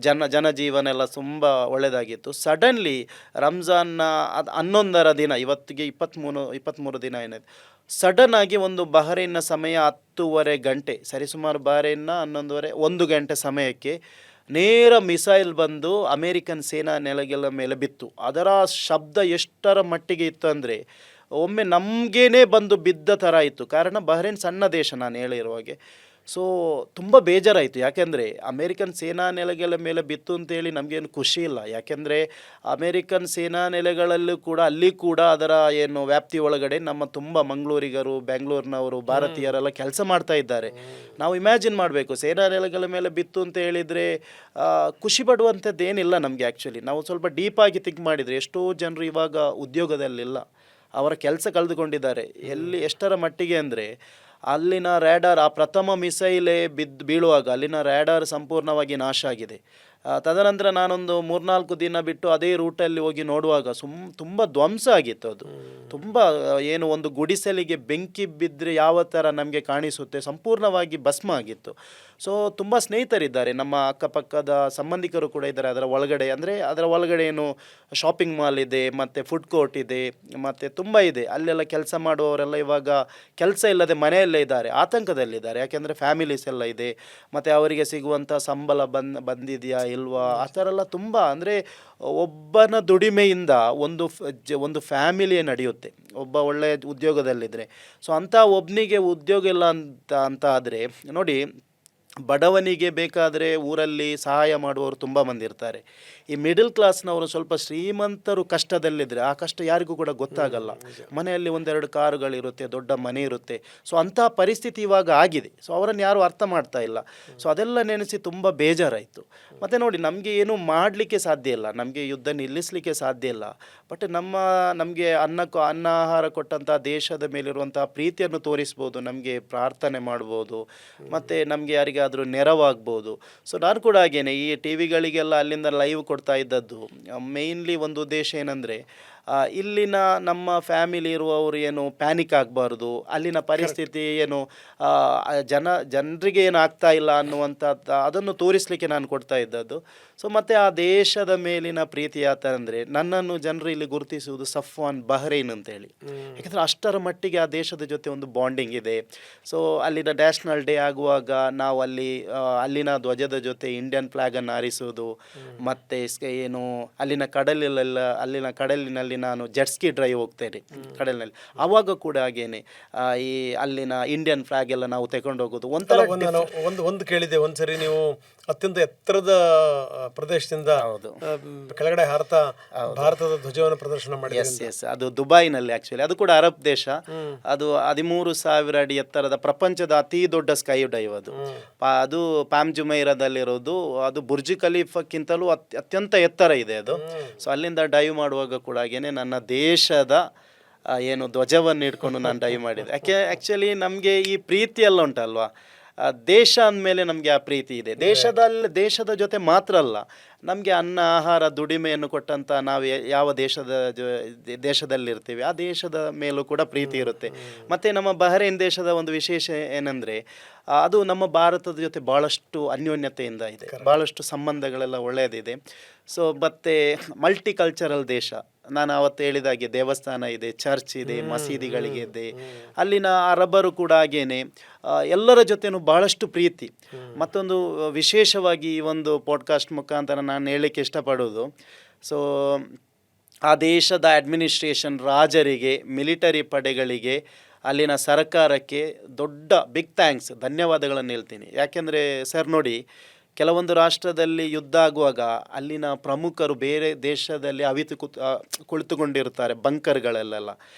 ಜನಜೀವನ ಎಲ್ಲ ತುಂಬ ಒಳ್ಳೆಯದಾಗಿತ್ತು. ಸಡನ್ಲಿ ರಂಜಾನ್ನ 11ರ ದಿನ, ಇವತ್ತಿಗೆ 23 ದಿನ ಏನಿದೆ, ಸಡನ್ನಾಗಿ ಒಂದು ಬಹ್ರೈನ್ನ ಸಮಯ 10:30 ಗಂಟೆ, ಸರಿಸುಮಾರು ಬಹ್ರೈನ್ನ 11:30 1 ಗಂಟೆ ಸಮಯಕ್ಕೆ ನೇರ ಮಿಸೈಲ್ ಬಂದು ಅಮೇರಿಕನ್ ಸೇನಾ ನೆಲೆಗಳ ಮೇಲೆ ಬಿತ್ತು. ಅದರ ಶಬ್ದ ಎಷ್ಟರ ಮಟ್ಟಿಗೆ ಇತ್ತು ಅಂದರೆ ಒಮ್ಮೆ ನಮಗೇನೆ ಬಂದು ಬಿದ್ದ ಥರ ಇತ್ತು. ಕಾರಣ ಬಹ್ರೈನ್ ಸಣ್ಣ ದೇಶ, ನಾನು ಹೇಳಿರುವಾಗೆ. ಸೊ ತುಂಬ ಬೇಜಾರಾಯಿತು. ಯಾಕೆಂದರೆ ಅಮೇರಿಕನ್ ಸೇನಾ ನೆಲೆಗಳ ಮೇಲೆ ಬಿತ್ತು ಅಂತೇಳಿ ನಮಗೇನು ಖುಷಿ ಇಲ್ಲ. ಯಾಕೆಂದರೆ ಅಮೇರಿಕನ್ ಸೇನಾ ನೆಲೆಗಳಲ್ಲೂ ಕೂಡ, ಅಲ್ಲಿ ಕೂಡ ಅದರ ವ್ಯಾಪ್ತಿ ಒಳಗಡೆ ನಮ್ಮ ತುಂಬ ಮಂಗಳೂರಿಗರು, ಬೆಂಗಳೂರಿನವರು, ಭಾರತೀಯರೆಲ್ಲ ಕೆಲಸ ಮಾಡ್ತಾ ಇದ್ದಾರೆ. ನಾವು ಇಮ್ಯಾಜಿನ್ ಮಾಡಬೇಕು, ಸೇನಾ ನೆಲೆಗಳ ಮೇಲೆ ಬಿತ್ತು ಅಂತ ಹೇಳಿದರೆ ಖುಷಿ ಪಡುವಂಥದ್ದು ಏನಿಲ್ಲ ನಮಗೆ. ಆ್ಯಕ್ಚುಲಿ ನಾವು ಸ್ವಲ್ಪ ಡೀಪಾಗಿ ಥಿಂಕ್ ಮಾಡಿದರೆ ಎಷ್ಟೋ ಜನರು ಇವಾಗ ಉದ್ಯೋಗದಲ್ಲಿಲ್ಲ, ಅವರ ಕೆಲಸ ಕಳೆದುಕೊಂಡಿದ್ದಾರೆ. ಎಷ್ಟರ ಮಟ್ಟಿಗೆ ಅಂದರೆ ಅಲ್ಲಿನ ರ್ಯಾಡಾರ್, ಆ ಪ್ರಥಮ ಮಿಸೈಲೇ ಬೀಳುವಾಗ ಅಲ್ಲಿನ ರ್ಯಾಡಾರ್ ಸಂಪೂರ್ಣವಾಗಿ ನಾಶ ಆಗಿದೆ. ತದನಂತರ ನಾನೊಂದು 3-4 ದಿನ ಬಿಟ್ಟು ಅದೇ ರೂಟಲ್ಲಿ ಹೋಗಿ ನೋಡುವಾಗ ತುಂಬ ಧ್ವಂಸ ಆಗಿತ್ತು. ಅದು ತುಂಬ ಒಂದು ಗುಡಿಸಲಿಗೆ ಬೆಂಕಿ ಬಿದ್ದರೆ ಯಾವ ಥರ ನಮಗೆ ಕಾಣಿಸುತ್ತೆ, ಸಂಪೂರ್ಣವಾಗಿ ಭಸ್ಮ ಆಗಿತ್ತು. ಸೊ ತುಂಬ ಸ್ನೇಹಿತರಿದ್ದಾರೆ, ನಮ್ಮ ಅಕ್ಕಪಕ್ಕದ ಸಂಬಂಧಿಕರು ಕೂಡ ಇದ್ದಾರೆ ಅದರ ಒಳಗಡೆ. ಅಂದರೆ ಅದರ ಒಳಗಡೆ ಶಾಪಿಂಗ್ ಮಾಲ್ ಇದೆ, ಮತ್ತು ಫುಡ್ ಕೋರ್ಟ್ ಇದೆ, ಮತ್ತು ತುಂಬ ಇದೆ. ಅಲ್ಲೆಲ್ಲ ಕೆಲಸ ಮಾಡುವವರೆಲ್ಲ ಇವಾಗ ಕೆಲಸ ಇಲ್ಲದೆ ಮನೆಯಲ್ಲೇ ಇದ್ದಾರೆ, ಆತಂಕದಲ್ಲಿದ್ದಾರೆ. ಯಾಕೆಂದರೆ ಫ್ಯಾಮಿಲೀಸ್ ಎಲ್ಲ ಇದೆ, ಮತ್ತು ಅವರಿಗೆ ಸಿಗುವಂಥ ಸಂಬಳ ಬಂದಿದೆಯಾ ಇಲ್ವಾ ಆ ಥರ ಎಲ್ಲ ತುಂಬ ಅಂದರೆ ಒಬ್ಬನ ದುಡಿಮೆಯಿಂದ ಒಂದು ಫ್ಯಾಮಿಲಿಯೇ ನಡೆಯುತ್ತೆ. ಒಬ್ಬ ಒಳ್ಳೆಯ ಉದ್ಯೋಗದಲ್ಲಿದ್ದರೆ. ಸೊ ಅಂಥ ಒಬ್ಬನಿಗೆ ಉದ್ಯೋಗ ಇಲ್ಲ ಅಂತ ಆದರೆ ನೋಡಿ, ಬಡವನಿಗೆ ಬೇಕಾದರೆ ಊರಲ್ಲಿ ಸಹಾಯ ಮಾಡುವವರು ತುಂಬ ಮಂದಿ ಇರ್ತಾರೆ. ಈ ಮಿಡಲ್ ಕ್ಲಾಸ್ನವರು ಸ್ವಲ್ಪ ಶ್ರೀಮಂತರು ಕಷ್ಟದಲ್ಲಿದ್ದರೆ ಆ ಕಷ್ಟ ಯಾರಿಗೂ ಕೂಡ ಗೊತ್ತಾಗಲ್ಲ. ಮನೆಯಲ್ಲಿ ಒಂದೆರಡು ಕಾರುಗಳಿರುತ್ತೆ, ದೊಡ್ಡ ಮನೆ ಇರುತ್ತೆ. ಸೊ ಅಂಥ ಪರಿಸ್ಥಿತಿ ಇವಾಗ ಆಗಿದೆ. ಸೊ ಅವರನ್ನು ಯಾರೂ ಅರ್ಥ ಮಾಡ್ತಾ ಇಲ್ಲ. ಸೊ ಅದೆಲ್ಲ ನೆನೆಸಿ ತುಂಬ ಬೇಜಾರಾಯಿತು. ಮತ್ತು ನೋಡಿ, ನಮಗೆ ಏನು ಮಾಡಲಿಕ್ಕೆ ಸಾಧ್ಯ ಇಲ್ಲ, ನಮಗೆ ಯುದ್ಧ ನಿಲ್ಲಿಸಲಿಕ್ಕೆ ಸಾಧ್ಯ ಇಲ್ಲ. ಬಟ್ ನಮಗೆ ಅನ್ನ ಆಹಾರ ಕೊಟ್ಟಂಥ ದೇಶದ ಮೇಲಿರುವಂಥ ಪ್ರೀತಿಯನ್ನು ತೋರಿಸ್ಬೋದು, ನಮಗೆ ಪ್ರಾರ್ಥನೆ ಮಾಡ್ಬೋದು, ಮತ್ತು ನಮಗೆ ಯಾರಿಗಾದರೂ ನೆರವಾಗ್ಬೋದು. ಸೊ ನಾನು ಕೂಡ ಹಾಗೇನೆ ಈ ಟಿ ವಿಗಳಿಗೆಲ್ಲ ಅಲ್ಲಿಂದ ಲೈವ್ ಕೊಡ್ತಾ ಇದ್ದದ್ದು ಮೇಯ್ನ್ಲಿ ಒಂದು ಉದ್ದೇಶ ಏನಂದರೆ, ಇಲ್ಲಿನ ನಮ್ಮ ಫ್ಯಾಮಿಲಿ ಇರುವವರು ಏನು ಪ್ಯಾನಿಕ್ ಆಗಬಾರ್ದು, ಅಲ್ಲಿನ ಪರಿಸ್ಥಿತಿ ಏನು ಜನರಿಗೆ ಏನು ಆಗ್ತಾ ಇಲ್ಲ ಅನ್ನುವಂಥದ್ದು ಅದನ್ನು ತೋರಿಸಲಿಕ್ಕೆ ನಾನು ಕೊಡ್ತಾ ಇದ್ದದ್ದು. ಸೊ ಮತ್ತು ಆ ದೇಶದ ಮೇಲಿನ ಪ್ರೀತಿ ಯಾವ ಥರ ಅಂದರೆ, ನನ್ನನ್ನು ಜನರು ಇಲ್ಲಿ ಗುರುತಿಸುವುದು ಸಫ್ವಾನ್ ಬಹ್ರೈನ್ ಅಂತೇಳಿ. ಯಾಕೆಂದರೆ ಅಷ್ಟರ ಮಟ್ಟಿಗೆ ಆ ದೇಶದ ಜೊತೆ ಒಂದು ಬಾಂಡಿಂಗ್ ಇದೆ. ಸೊ ಅಲ್ಲಿನ ನ್ಯಾಷನಲ್ ಡೇ ಆಗುವಾಗ ನಾವು ಅಲ್ಲಿನ ಧ್ವಜದ ಜೊತೆ ಇಂಡಿಯನ್ ಫ್ಲ್ಯಾಗನ್ನು ಹಾರಿಸೋದು, ಮತ್ತು ಏನು ಅಲ್ಲಿನ ಕಡಲಿನಲ್ಲಿ ನಾನು ಜೆಟ್ಸ್ಕಿ ಡ್ರೈವ್ ಹೋಗ್ತೇನೆ ಕಡಲಿನಲ್ಲಿ, ಆವಾಗ ಕೂಡ ಹಾಗೇನೆ ಈ ಅಲ್ಲಿನ ಇಂಡಿಯನ್ ಫ್ಲಾಗ್ ಎಲ್ಲ ನಾವು ತಗೊಂಡು ಹೋಗೋದು ಒಂಥರ. ಒಂದು ಕೇಳಿದೆ, ಒಂದ್ಸರಿ ನೀವು ಅತ್ಯಂತ ಎತ್ತರದ ಪ್ರದೇಶದಿಂದ ಕೆಳಗಡೆ ಹಾರತಾ ಭಾರತದ ಧ್ವಜವನ್ನು ಪ್ರದರ್ಶನ ಮಾಡಿ. ಎಸ್, ಅದು ದುಬೈನಲ್ಲಿ. ಆಕ್ಚುಲಿ ಅದು ಕೂಡ ಅರಬ್ ದೇಶ. ಅದು 13,000 ಅಡಿ ಎತ್ತರದ ಪ್ರಪಂಚದ ಅತಿ ದೊಡ್ಡ ಸ್ಕೈ ಡೈವ್ ಅದು ಪಾಮ್ ಜುಮೈರಾದಲ್ಲಿರೋದು. ಅದು ಬುರ್ಜ್ ಖಲೀಫಕ್ಕಿಂತಲೂ ಅತ್ಯಂತ ಎತ್ತರ ಇದೆ ಅದು. ಸೊ ಅಲ್ಲಿಂದ ಡೈವ್ ಮಾಡುವಾಗ ಕೂಡ ಹಾಗೇನೆ ನನ್ನ ದೇಶದ ಏನು ಧ್ವಜವನ್ನು ಇಟ್ಕೊಂಡು ನಾನು ಡೈವ್ ಮಾಡಿದೆ. ಆ್ಯಕ್ಚುಲಿ ನಮಗೆ ಈ ಪ್ರೀತಿ ಎಲ್ಲ ಉಂಟಲ್ವಾ, ದೇಶ ಅಂದಮೇಲೆ ನಮಗೆ ಆ ಪ್ರೀತಿ ಇದೆ. ದೇಶದ ಜೊತೆ ಮಾತ್ರ ಅಲ್ಲ, ನಮಗೆ ಅನ್ನ ಆಹಾರ ದುಡಿಮೆಯನ್ನು ಕೊಟ್ಟಂಥ ನಾವು ಯಾವ ದೇಶದಲ್ಲಿರ್ತೀವಿ ಆ ದೇಶದ ಮೇಲೂ ಕೂಡ ಪ್ರೀತಿ ಇರುತ್ತೆ. ಮತ್ತು ನಮ್ಮ ಬಹ್ರೈನ್ ದೇಶದ ಒಂದು ವಿಶೇಷ ಏನಂದರೆ, ಅದು ನಮ್ಮ ಭಾರತದ ಜೊತೆ ಭಾಳಷ್ಟು ಅನ್ಯೋನ್ಯತೆಯಿಂದ ಇದೆ, ಭಾಳಷ್ಟು ಸಂಬಂಧಗಳೆಲ್ಲ ಒಳ್ಳೆಯದಿದೆ. ಸೊ ಮತ್ತು ಮಲ್ಟಿ ಕಲ್ಚರಲ್ ದೇಶ. ನಾನು ಅವತ್ತು ಹೇಳಿದಾಗೆ ದೇವಸ್ಥಾನ ಇದೆ, ಚರ್ಚ್ ಇದೆ, ಮಸೀದಿಗಳಿಗೆ ಇದೆ. ಅಲ್ಲಿನ ಅರಬರು ಕೂಡ ಹಾಗೇನೆ ಎಲ್ಲರ ಜೊತೆನೂ ಭಾಳಷ್ಟು ಪ್ರೀತಿ. ಮತ್ತೊಂದು ವಿಶೇಷವಾಗಿ ಈ ಒಂದು ಪಾಡ್ಕಾಸ್ಟ್ ಮುಖಾಂತರ ನಾನು ಹೇಳಲಿಕ್ಕೆ ಇಷ್ಟಪಡೋದು, ಸೊ ಆ ದೇಶದ ಅಡ್ಮಿನಿಸ್ಟ್ರೇಷನ್, ರಾಜರಿಗೆ, ಮಿಲಿಟರಿ ಪಡೆಗಳಿಗೆ, ಅಲ್ಲಿನ ಸರ್ಕಾರಕ್ಕೆ ದೊಡ್ಡ ಬಿಗ್ ಥ್ಯಾಂಕ್ಸ್, ಧನ್ಯವಾದಗಳನ್ನು ಹೇಳ್ತೀನಿ. ಯಾಕೆಂದರೆ ಸರ್ ನೋಡಿ, ಕೆಲವೊಂದು ರಾಷ್ಟ್ರದಲ್ಲಿ ಯುದ್ಧ ಆಗುವಾಗ ಅಲ್ಲಿನ ಪ್ರಮುಖರು ಬೇರೆ ದೇಶದಲ್ಲಿ ಕುಳಿತುಕೊಂಡಿರ್ತಾರೆ ಬಂಕರ್ಗಳಲ್ಲೆಲ್ಲ.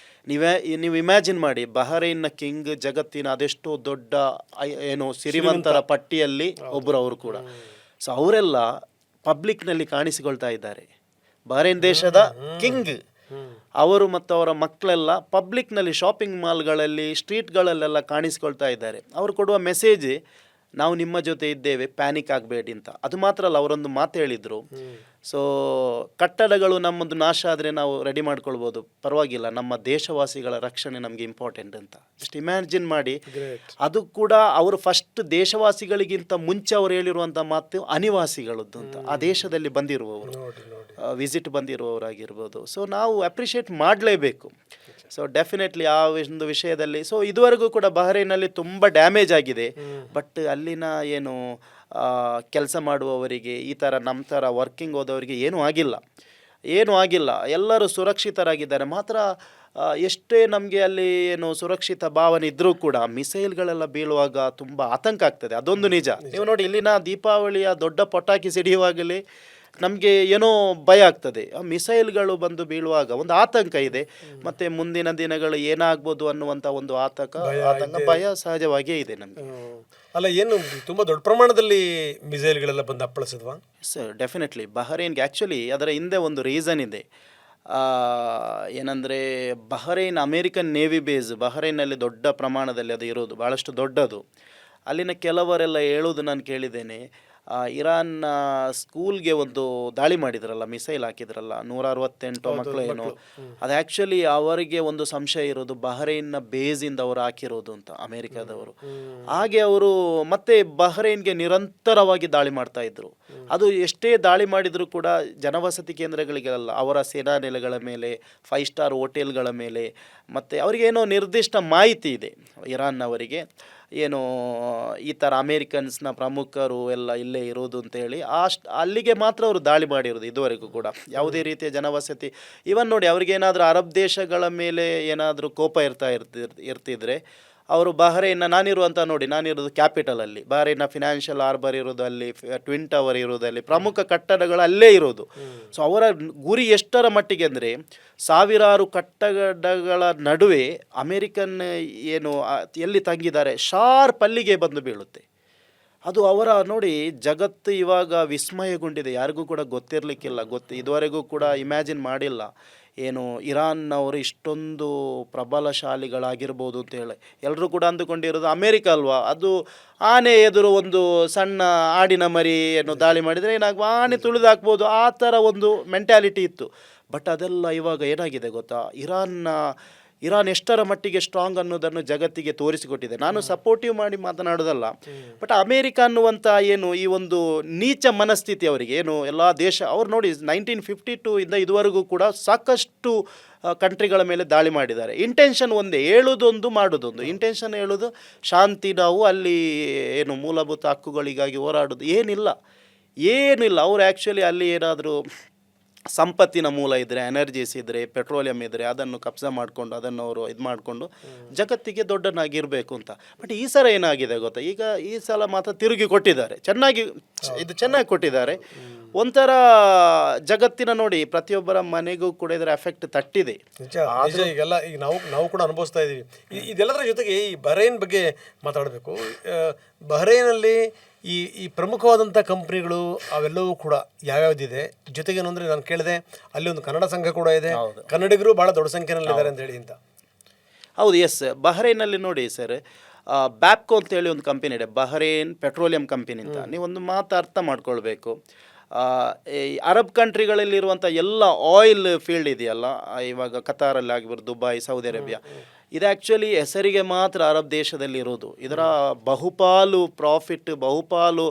ನೀವು ಇಮ್ಯಾಜಿನ್ ಮಾಡಿ, ಬಹ್ರೈನ್ನ ಕಿಂಗ್ ಜಗತ್ತಿನ ಅದೆಷ್ಟೋ ದೊಡ್ಡ ಏನು ಸಿರಿವಂತರ ಪಟ್ಟಿಯಲ್ಲಿ ಒಬ್ಬರು ಅವರು ಕೂಡ. ಸೊ ಅವರೆಲ್ಲ ಪಬ್ಲಿಕ್ನಲ್ಲಿ ಕಾಣಿಸಿಕೊಳ್ತಾ ಇದ್ದಾರೆ. ಬಹ್ರೈನ್ ದೇಶದ ಕಿಂಗ್ ಅವರು ಮತ್ತು ಅವರ ಮಕ್ಕಳೆಲ್ಲ ಪಬ್ಲಿಕ್ನಲ್ಲಿ, ಶಾಪಿಂಗ್ ಮಾಲ್ಗಳಲ್ಲಿ, ಸ್ಟ್ರೀಟ್ಗಳಲ್ಲೆಲ್ಲ ಕಾಣಿಸಿಕೊಳ್ತಾ ಇದ್ದಾರೆ. ಅವರು ಕೊಡುವ ಮೆಸೇಜ್, ನಾವು ನಿಮ್ಮ ಜೊತೆ ಇದ್ದೇವೆ, ಪ್ಯಾನಿಕ್ ಆಗಬೇಡಿ ಅಂತ. ಅದು ಮಾತ್ರ ಅಲ್ಲ, ಅವರೊಂದು ಮಾತು ಹೇಳಿದರು, ಸೊ ಕಟ್ಟಡಗಳು ನಮ್ಮದು ನಾಶ ಆದರೆ ನಾವು ರೆಡಿ ಮಾಡ್ಕೊಳ್ಬೋದು, ಪರವಾಗಿಲ್ಲ, ನಮ್ಮ ದೇಶವಾಸಿಗಳ ರಕ್ಷಣೆ ನಮಗೆ ಇಂಪಾರ್ಟೆಂಟ್ ಅಂತ. ಜಸ್ಟ್ ಇಮ್ಯಾಜಿನ್ ಮಾಡಿ. ಅದು ಕೂಡ ಅವರು ಫಸ್ಟ್ ದೇಶವಾಸಿಗಳಿಗಿಂತ ಮುಂಚೆ ಅವರು ಹೇಳಿರುವಂಥ ಮಾತು ಅನಿವಾಸಿಗಳದ್ದು ಅಂತ, ಆ ದೇಶದಲ್ಲಿ ಬಂದಿರುವವರು, ವಿಸಿಟ್ ಬಂದಿರುವವರಾಗಿರ್ಬೋದು. ಸೊ ನಾವು ಅಪ್ರಿಷಿಯೇಟ್ ಮಾಡಲೇಬೇಕು. ಸೊ ಡೆಫಿನೆಟ್ಲಿ ಆ ಒಂದು ವಿಷಯದಲ್ಲಿ, ಸೊ ಇದುವರೆಗೂ ಕೂಡ ಬಹ್ರೈನಲ್ಲಿ ತುಂಬ ಡ್ಯಾಮೇಜ್ ಆಗಿದೆ. ಬಟ್ ಅಲ್ಲಿನ ಏನು ಕೆಲಸ ಮಾಡುವವರಿಗೆ, ಈ ಥರ ನಮ್ಮ ಥರ ವರ್ಕಿಂಗ್ ಹೋದವರಿಗೆ ಏನೂ ಆಗಿಲ್ಲ, ಎಲ್ಲರೂ ಸುರಕ್ಷಿತರಾಗಿದ್ದಾರೆ. ಮಾತ್ರ ಎಷ್ಟೇ ನಮಗೆ ಅಲ್ಲಿ ಏನು ಸುರಕ್ಷಿತ ಭಾವನೆ ಇದ್ದರೂ ಕೂಡ ಮಿಸೈಲ್ಗಳೆಲ್ಲ ಬೀಳುವಾಗ ತುಂಬ ಆತಂಕ ಆಗ್ತದೆ, ಅದೊಂದು ನಿಜ. ನೀವು ನೋಡಿ, ಇಲ್ಲಿನ ದೀಪಾವಳಿಯ ದೊಡ್ಡ ಪಟಾಕಿ ಸಿಡಿಯುವಾಗಲೇ ನಮಗೆ ಏನೋ ಭಯ ಆಗ್ತದೆ. ಆ ಮಿಸೈಲ್ಗಳು ಬಂದು ಬೀಳುವಾಗ ಒಂದು ಆತಂಕ ಇದೆ. ಮತ್ತು ಮುಂದಿನ ದಿನಗಳು ಏನಾಗ್ಬೋದು ಅನ್ನುವಂಥ ಒಂದು ಆತಂಕ ಭಯ ಸಹಜವಾಗಿಯೇ ಇದೆ ನಮಗೆ. ಅಲ್ಲ, ಏನು ತುಂಬ ದೊಡ್ಡ ಪ್ರಮಾಣದಲ್ಲಿ ಮಿಸೈಲ್ಗಳೆಲ್ಲ ಬಂದು ಅಪ್ಪಳಿಸಿದ್ವಾ? ಸರ್ ಡೆಫಿನೆಟ್ಲಿ ಬಹ್ರೈನ್ಗೆ ಆ್ಯಕ್ಚುಲಿ ಅದರ ಹಿಂದೆ ಒಂದು ರೀಸನ್ ಇದೆ. ಏನಂದರೆ, ಬಹ್ರೈನ್ ಅಮೇರಿಕನ್ ನೇವಿ ಬೇಸ್ ಬಹ್ರೈನಲ್ಲಿ ದೊಡ್ಡ ಪ್ರಮಾಣದಲ್ಲಿ ಅದು ಇರೋದು, ಭಾಳಷ್ಟು ದೊಡ್ಡದು. ಅಲ್ಲಿನ ಕೆಲವರೆಲ್ಲ ಹೇಳೋದು ನಾನು ಕೇಳಿದ್ದೇನೆ, ಇರಾನ್ನ ಸ್ಕೂಲ್ಗೆ ಒಂದು ದಾಳಿ ಮಾಡಿದ್ರಲ್ಲ, ಮಿಸೈಲ್ ಹಾಕಿದ್ರಲ್ಲ, 168 ಮಕ್ಕಳು ಏನು, ಅದು ಆ್ಯಕ್ಚುಲಿ ಅವರಿಗೆ ಒಂದು ಸಂಶಯ ಇರೋದು ಬಹ್ರೈನ್ನ ಬೇಸಿಂದ ಅವರು ಹಾಕಿರೋದು ಅಂತ, ಅಮೇರಿಕಾದವರು. ಹಾಗೆ ಅವರು ಮತ್ತೆ ಬಹ್ರೈನ್ಗೆ ನಿರಂತರವಾಗಿ ದಾಳಿ ಮಾಡ್ತಾ ಇದ್ರು. ಅದು ಎಷ್ಟೇ ದಾಳಿ ಮಾಡಿದರೂ ಕೂಡ ಜನವಸತಿ ಕೇಂದ್ರಗಳಿಗೆಲ್ಲ, ಅವರ ಸೇನಾ ನೆಲೆಗಳ ಮೇಲೆ, 5 ಸ್ಟಾರ್ ಹೋಟೆಲ್ಗಳ ಮೇಲೆ, ಮತ್ತು ಅವರಿಗೇನೋ ನಿರ್ದಿಷ್ಟ ಮಾಹಿತಿ ಇದೆ ಇರಾನ್ನವರಿಗೆ, ಏನು ಈ ಥರ ಅಮೇರಿಕನ್ಸ್ನ ಪ್ರಮುಖರು ಎಲ್ಲ ಇಲ್ಲೇ ಇರೋದು ಅಂತೇಳಿ ಅಲ್ಲಿಗೆ ಮಾತ್ರ ಅವರು ದಾಳಿ ಮಾಡಿರೋದು ಇದುವರೆಗೂ ಕೂಡ. ಯಾವುದೇ ರೀತಿಯ ಜನವಸತಿ ಇವನ್ ನೋಡಿ, ಅವ್ರಿಗೇನಾದರೂ ಅರಬ್ ದೇಶಗಳ ಮೇಲೆ ಏನಾದರೂ ಕೋಪ ಇರ್ತಿದ್ರೆ ಅವರು ಬಹ್ರೈನ್ನ, ನಾನಿರೋದು ಕ್ಯಾಪಿಟಲಲ್ಲಿ, ಬಹ್ರೈನ್ನ ಫಿನಾನ್ಷಿಯಲ್ ಹಾರ್ಬರ್ ಇರೋದು ಅಲ್ಲಿ, ಟ್ವಿನ್ ಟವರ್ ಇರೋದಲ್ಲಿ, ಪ್ರಮುಖ ಕಟ್ಟಡಗಳು ಅಲ್ಲೇ ಇರೋದು. ಸೊ ಅವರ ಗುರಿ ಎಷ್ಟರ ಮಟ್ಟಿಗೆ ಅಂದರೆ, ಸಾವಿರಾರು ಕಟ್ಟಡಗಳ ನಡುವೆ ಅಮೇರಿಕನ್ ಏನು ಎಲ್ಲಿ ತಂಗಿದ್ದಾರೆ ಶಾರ್ಪ್ ಅಲ್ಲಿಗೆ ಬಂದು ಬೀಳುತ್ತೆ. ಅದು ಅವರ ನೋಡಿ, ಜಗತ್ತು ಇವಾಗ ವಿಸ್ಮಯಗೊಂಡಿದೆ. ಯಾರಿಗೂ ಕೂಡ ಗೊತ್ತಿರಲಿಕ್ಕಿಲ್ಲ, ಇದುವರೆಗೂ ಕೂಡ ಇಮ್ಯಾಜಿನ್ ಮಾಡಿಲ್ಲ ಏನು ಇರಾನ್ನವರು ಇಷ್ಟೊಂದು ಪ್ರಬಲಶಾಲಿಗಳಾಗಿರ್ಬೋದು ಅಂತ ಹೇಳಿ. ಎಲ್ಲರೂ ಕೂಡ ಅಂದುಕೊಂಡಿರೋದು ಅಮೇರಿಕ ಅಲ್ವಾ, ಅದು ಆನೆ ಎದುರು ಒಂದು ಸಣ್ಣ ಆಡಿನ ಮರಿ ಏನು ದಾಳಿ ಮಾಡಿದರೆ ಆನೆ ತುಳಿದಾಕ್ಬೋದು, ಆ ಥರ ಒಂದು ಮೆಂಟ್ಯಾಲಿಟಿ ಇತ್ತು. ಬಟ್ ಅದೆಲ್ಲ ಇವಾಗ ಏನಾಗಿದೆ ಗೊತ್ತಾ, ಇರಾನ್ ಎಷ್ಟರ ಮಟ್ಟಿಗೆ ಸ್ಟ್ರಾಂಗ್ ಅನ್ನೋದನ್ನು ಜಗತ್ತಿಗೆ ತೋರಿಸಿಕೊಟ್ಟಿದೆ. ನಾನು ಸಪೋರ್ಟಿವ್ ಮಾಡಿ ಮಾತನಾಡೋದಲ್ಲ, ಬಟ್ ಅಮೇರಿಕ ಅನ್ನುವಂಥ ಏನು ಈ ಒಂದು ನೀಚ ಮನಸ್ಥಿತಿ ಅವರಿಗೆ ಏನು ಎಲ್ಲ ದೇಶ, ಅವ್ರು ನೋಡಿ 1952 ಇಂದ ಇದುವರೆಗೂ ಕೂಡ ಸಾಕಷ್ಟು ಕಂಟ್ರಿಗಳ ಮೇಲೆ ದಾಳಿ ಮಾಡಿದ್ದಾರೆ. ಇಂಟೆನ್ಷನ್ ಒಂದೇ, ಹೇಳೋದೊಂದು ಮಾಡೋದೊಂದು. ಇಂಟೆನ್ಷನ್ ಹೇಳೋದು ಶಾಂತಿ, ನಾವು ಅಲ್ಲಿ ಏನು ಮೂಲಭೂತ ಹಕ್ಕುಗಳಿಗಾಗಿ ಹೋರಾಡೋದು, ಏನಿಲ್ಲ. ಅವ್ರು ಆ್ಯಕ್ಚುಲಿ ಅಲ್ಲಿ ಏನಾದರೂ ಸಂಪತ್ತಿನ ಮೂಲ ಇದ್ದರೆ, ಎನರ್ಜೀಸ್ ಇದ್ದರೆ, ಪೆಟ್ರೋಲಿಯಂ ಇದ್ದರೆ ಅದನ್ನು ಕಬ್ಜಾ ಮಾಡಿಕೊಂಡು ಅದನ್ನು ಅವರು ಇದು ಮಾಡಿಕೊಂಡು ಜಗತ್ತಿಗೆ ದೊಡ್ಡನಾಗಿರಬೇಕು ಅಂತ. ಬಟ್ ಈ ಸಲ ಏನಾಗಿದೆ ಗೊತ್ತಾ, ಈಗ ಈ ಸಲ ಮಾತ್ರ ತಿರುಗಿ ಕೊಟ್ಟಿದ್ದಾರೆ, ಚೆನ್ನಾಗಿ ಕೊಟ್ಟಿದ್ದಾರೆ. ಒಂಥರ ಜಗತ್ತಿನ ನೋಡಿ, ಪ್ರತಿಯೊಬ್ಬರ ಮನೆಗೂ ಕೂಡ ಇದರ ಎಫೆಕ್ಟ್ ತಟ್ಟಿದೆ. ಈಗೆಲ್ಲ ಈಗ ನಾವು ಕೂಡ ಅನುಭವಿಸ್ತಾ ಇದ್ದೀವಿ. ಇದೆಲ್ಲದರ ಜೊತೆಗೆ ಈ ಬಹ್ರೈನ್ ಬಗ್ಗೆ ಮಾತಾಡಬೇಕು. ಬಹ್ರೈನಲ್ಲಿ ಈ ಪ್ರಮುಖವಾದಂಥ ಕಂಪ್ನಿಗಳು ಅವೆಲ್ಲವೂ ಕೂಡ ಯಾವ್ಯಾವ್ದಿದೆ, ಜೊತೆಗೇನು ಅಂದರೆ ನಾನು ಕೇಳಿದೆ ಅಲ್ಲಿ ಒಂದು ಕನ್ನಡ ಸಂಘ ಕೂಡ ಇದೆ, ಕನ್ನಡಿಗರು ಭಾಳ ದೊಡ್ಡ ಸಂಖ್ಯೆನಲ್ಲಿದ್ದಾರೆ ಅಂತ ಹೇಳಿ ಅಂತ. ಹೌದು, ಎಸ್. ಬಹ್ರೈನಲ್ಲಿ ನೋಡಿ ಸರ್, ಬ್ಯಾಪ್ಕೋ ಅಂತೇಳಿ ಒಂದು ಕಂಪನಿ ಇದೆ, ಬಹ್ರೈನ್ ಪೆಟ್ರೋಲಿಯಂ ಕಂಪನಿ ಅಂತ. ನೀವೊಂದು ಮಾತು ಅರ್ಥ ಮಾಡ್ಕೊಳ್ಬೇಕು. ಈ ಅರಬ್ ಕಂಟ್ರಿಗಳಲ್ಲಿರುವಂಥ ಎಲ್ಲ ಆಯಿಲ್ ಫೀಲ್ಡ್ ಇದೆಯಲ್ಲ, ಇವಾಗ ಕತಾರಲ್ಲಿ ಆಗಿರ್ಬೋದು, ದುಬೈ, ಸೌದಿ ಅರೇಬಿಯಾ, ಇದು ಆ್ಯಕ್ಚುಲಿ ಹೆಸರಿಗೆ ಮಾತ್ರ ಅರಬ್ ದೇಶದಲ್ಲಿ ಇರೋದು. ಇದರ ಬಹುಪಾಲು ಪ್ರಾಫಿಟ್, ಬಹುಪಾಲು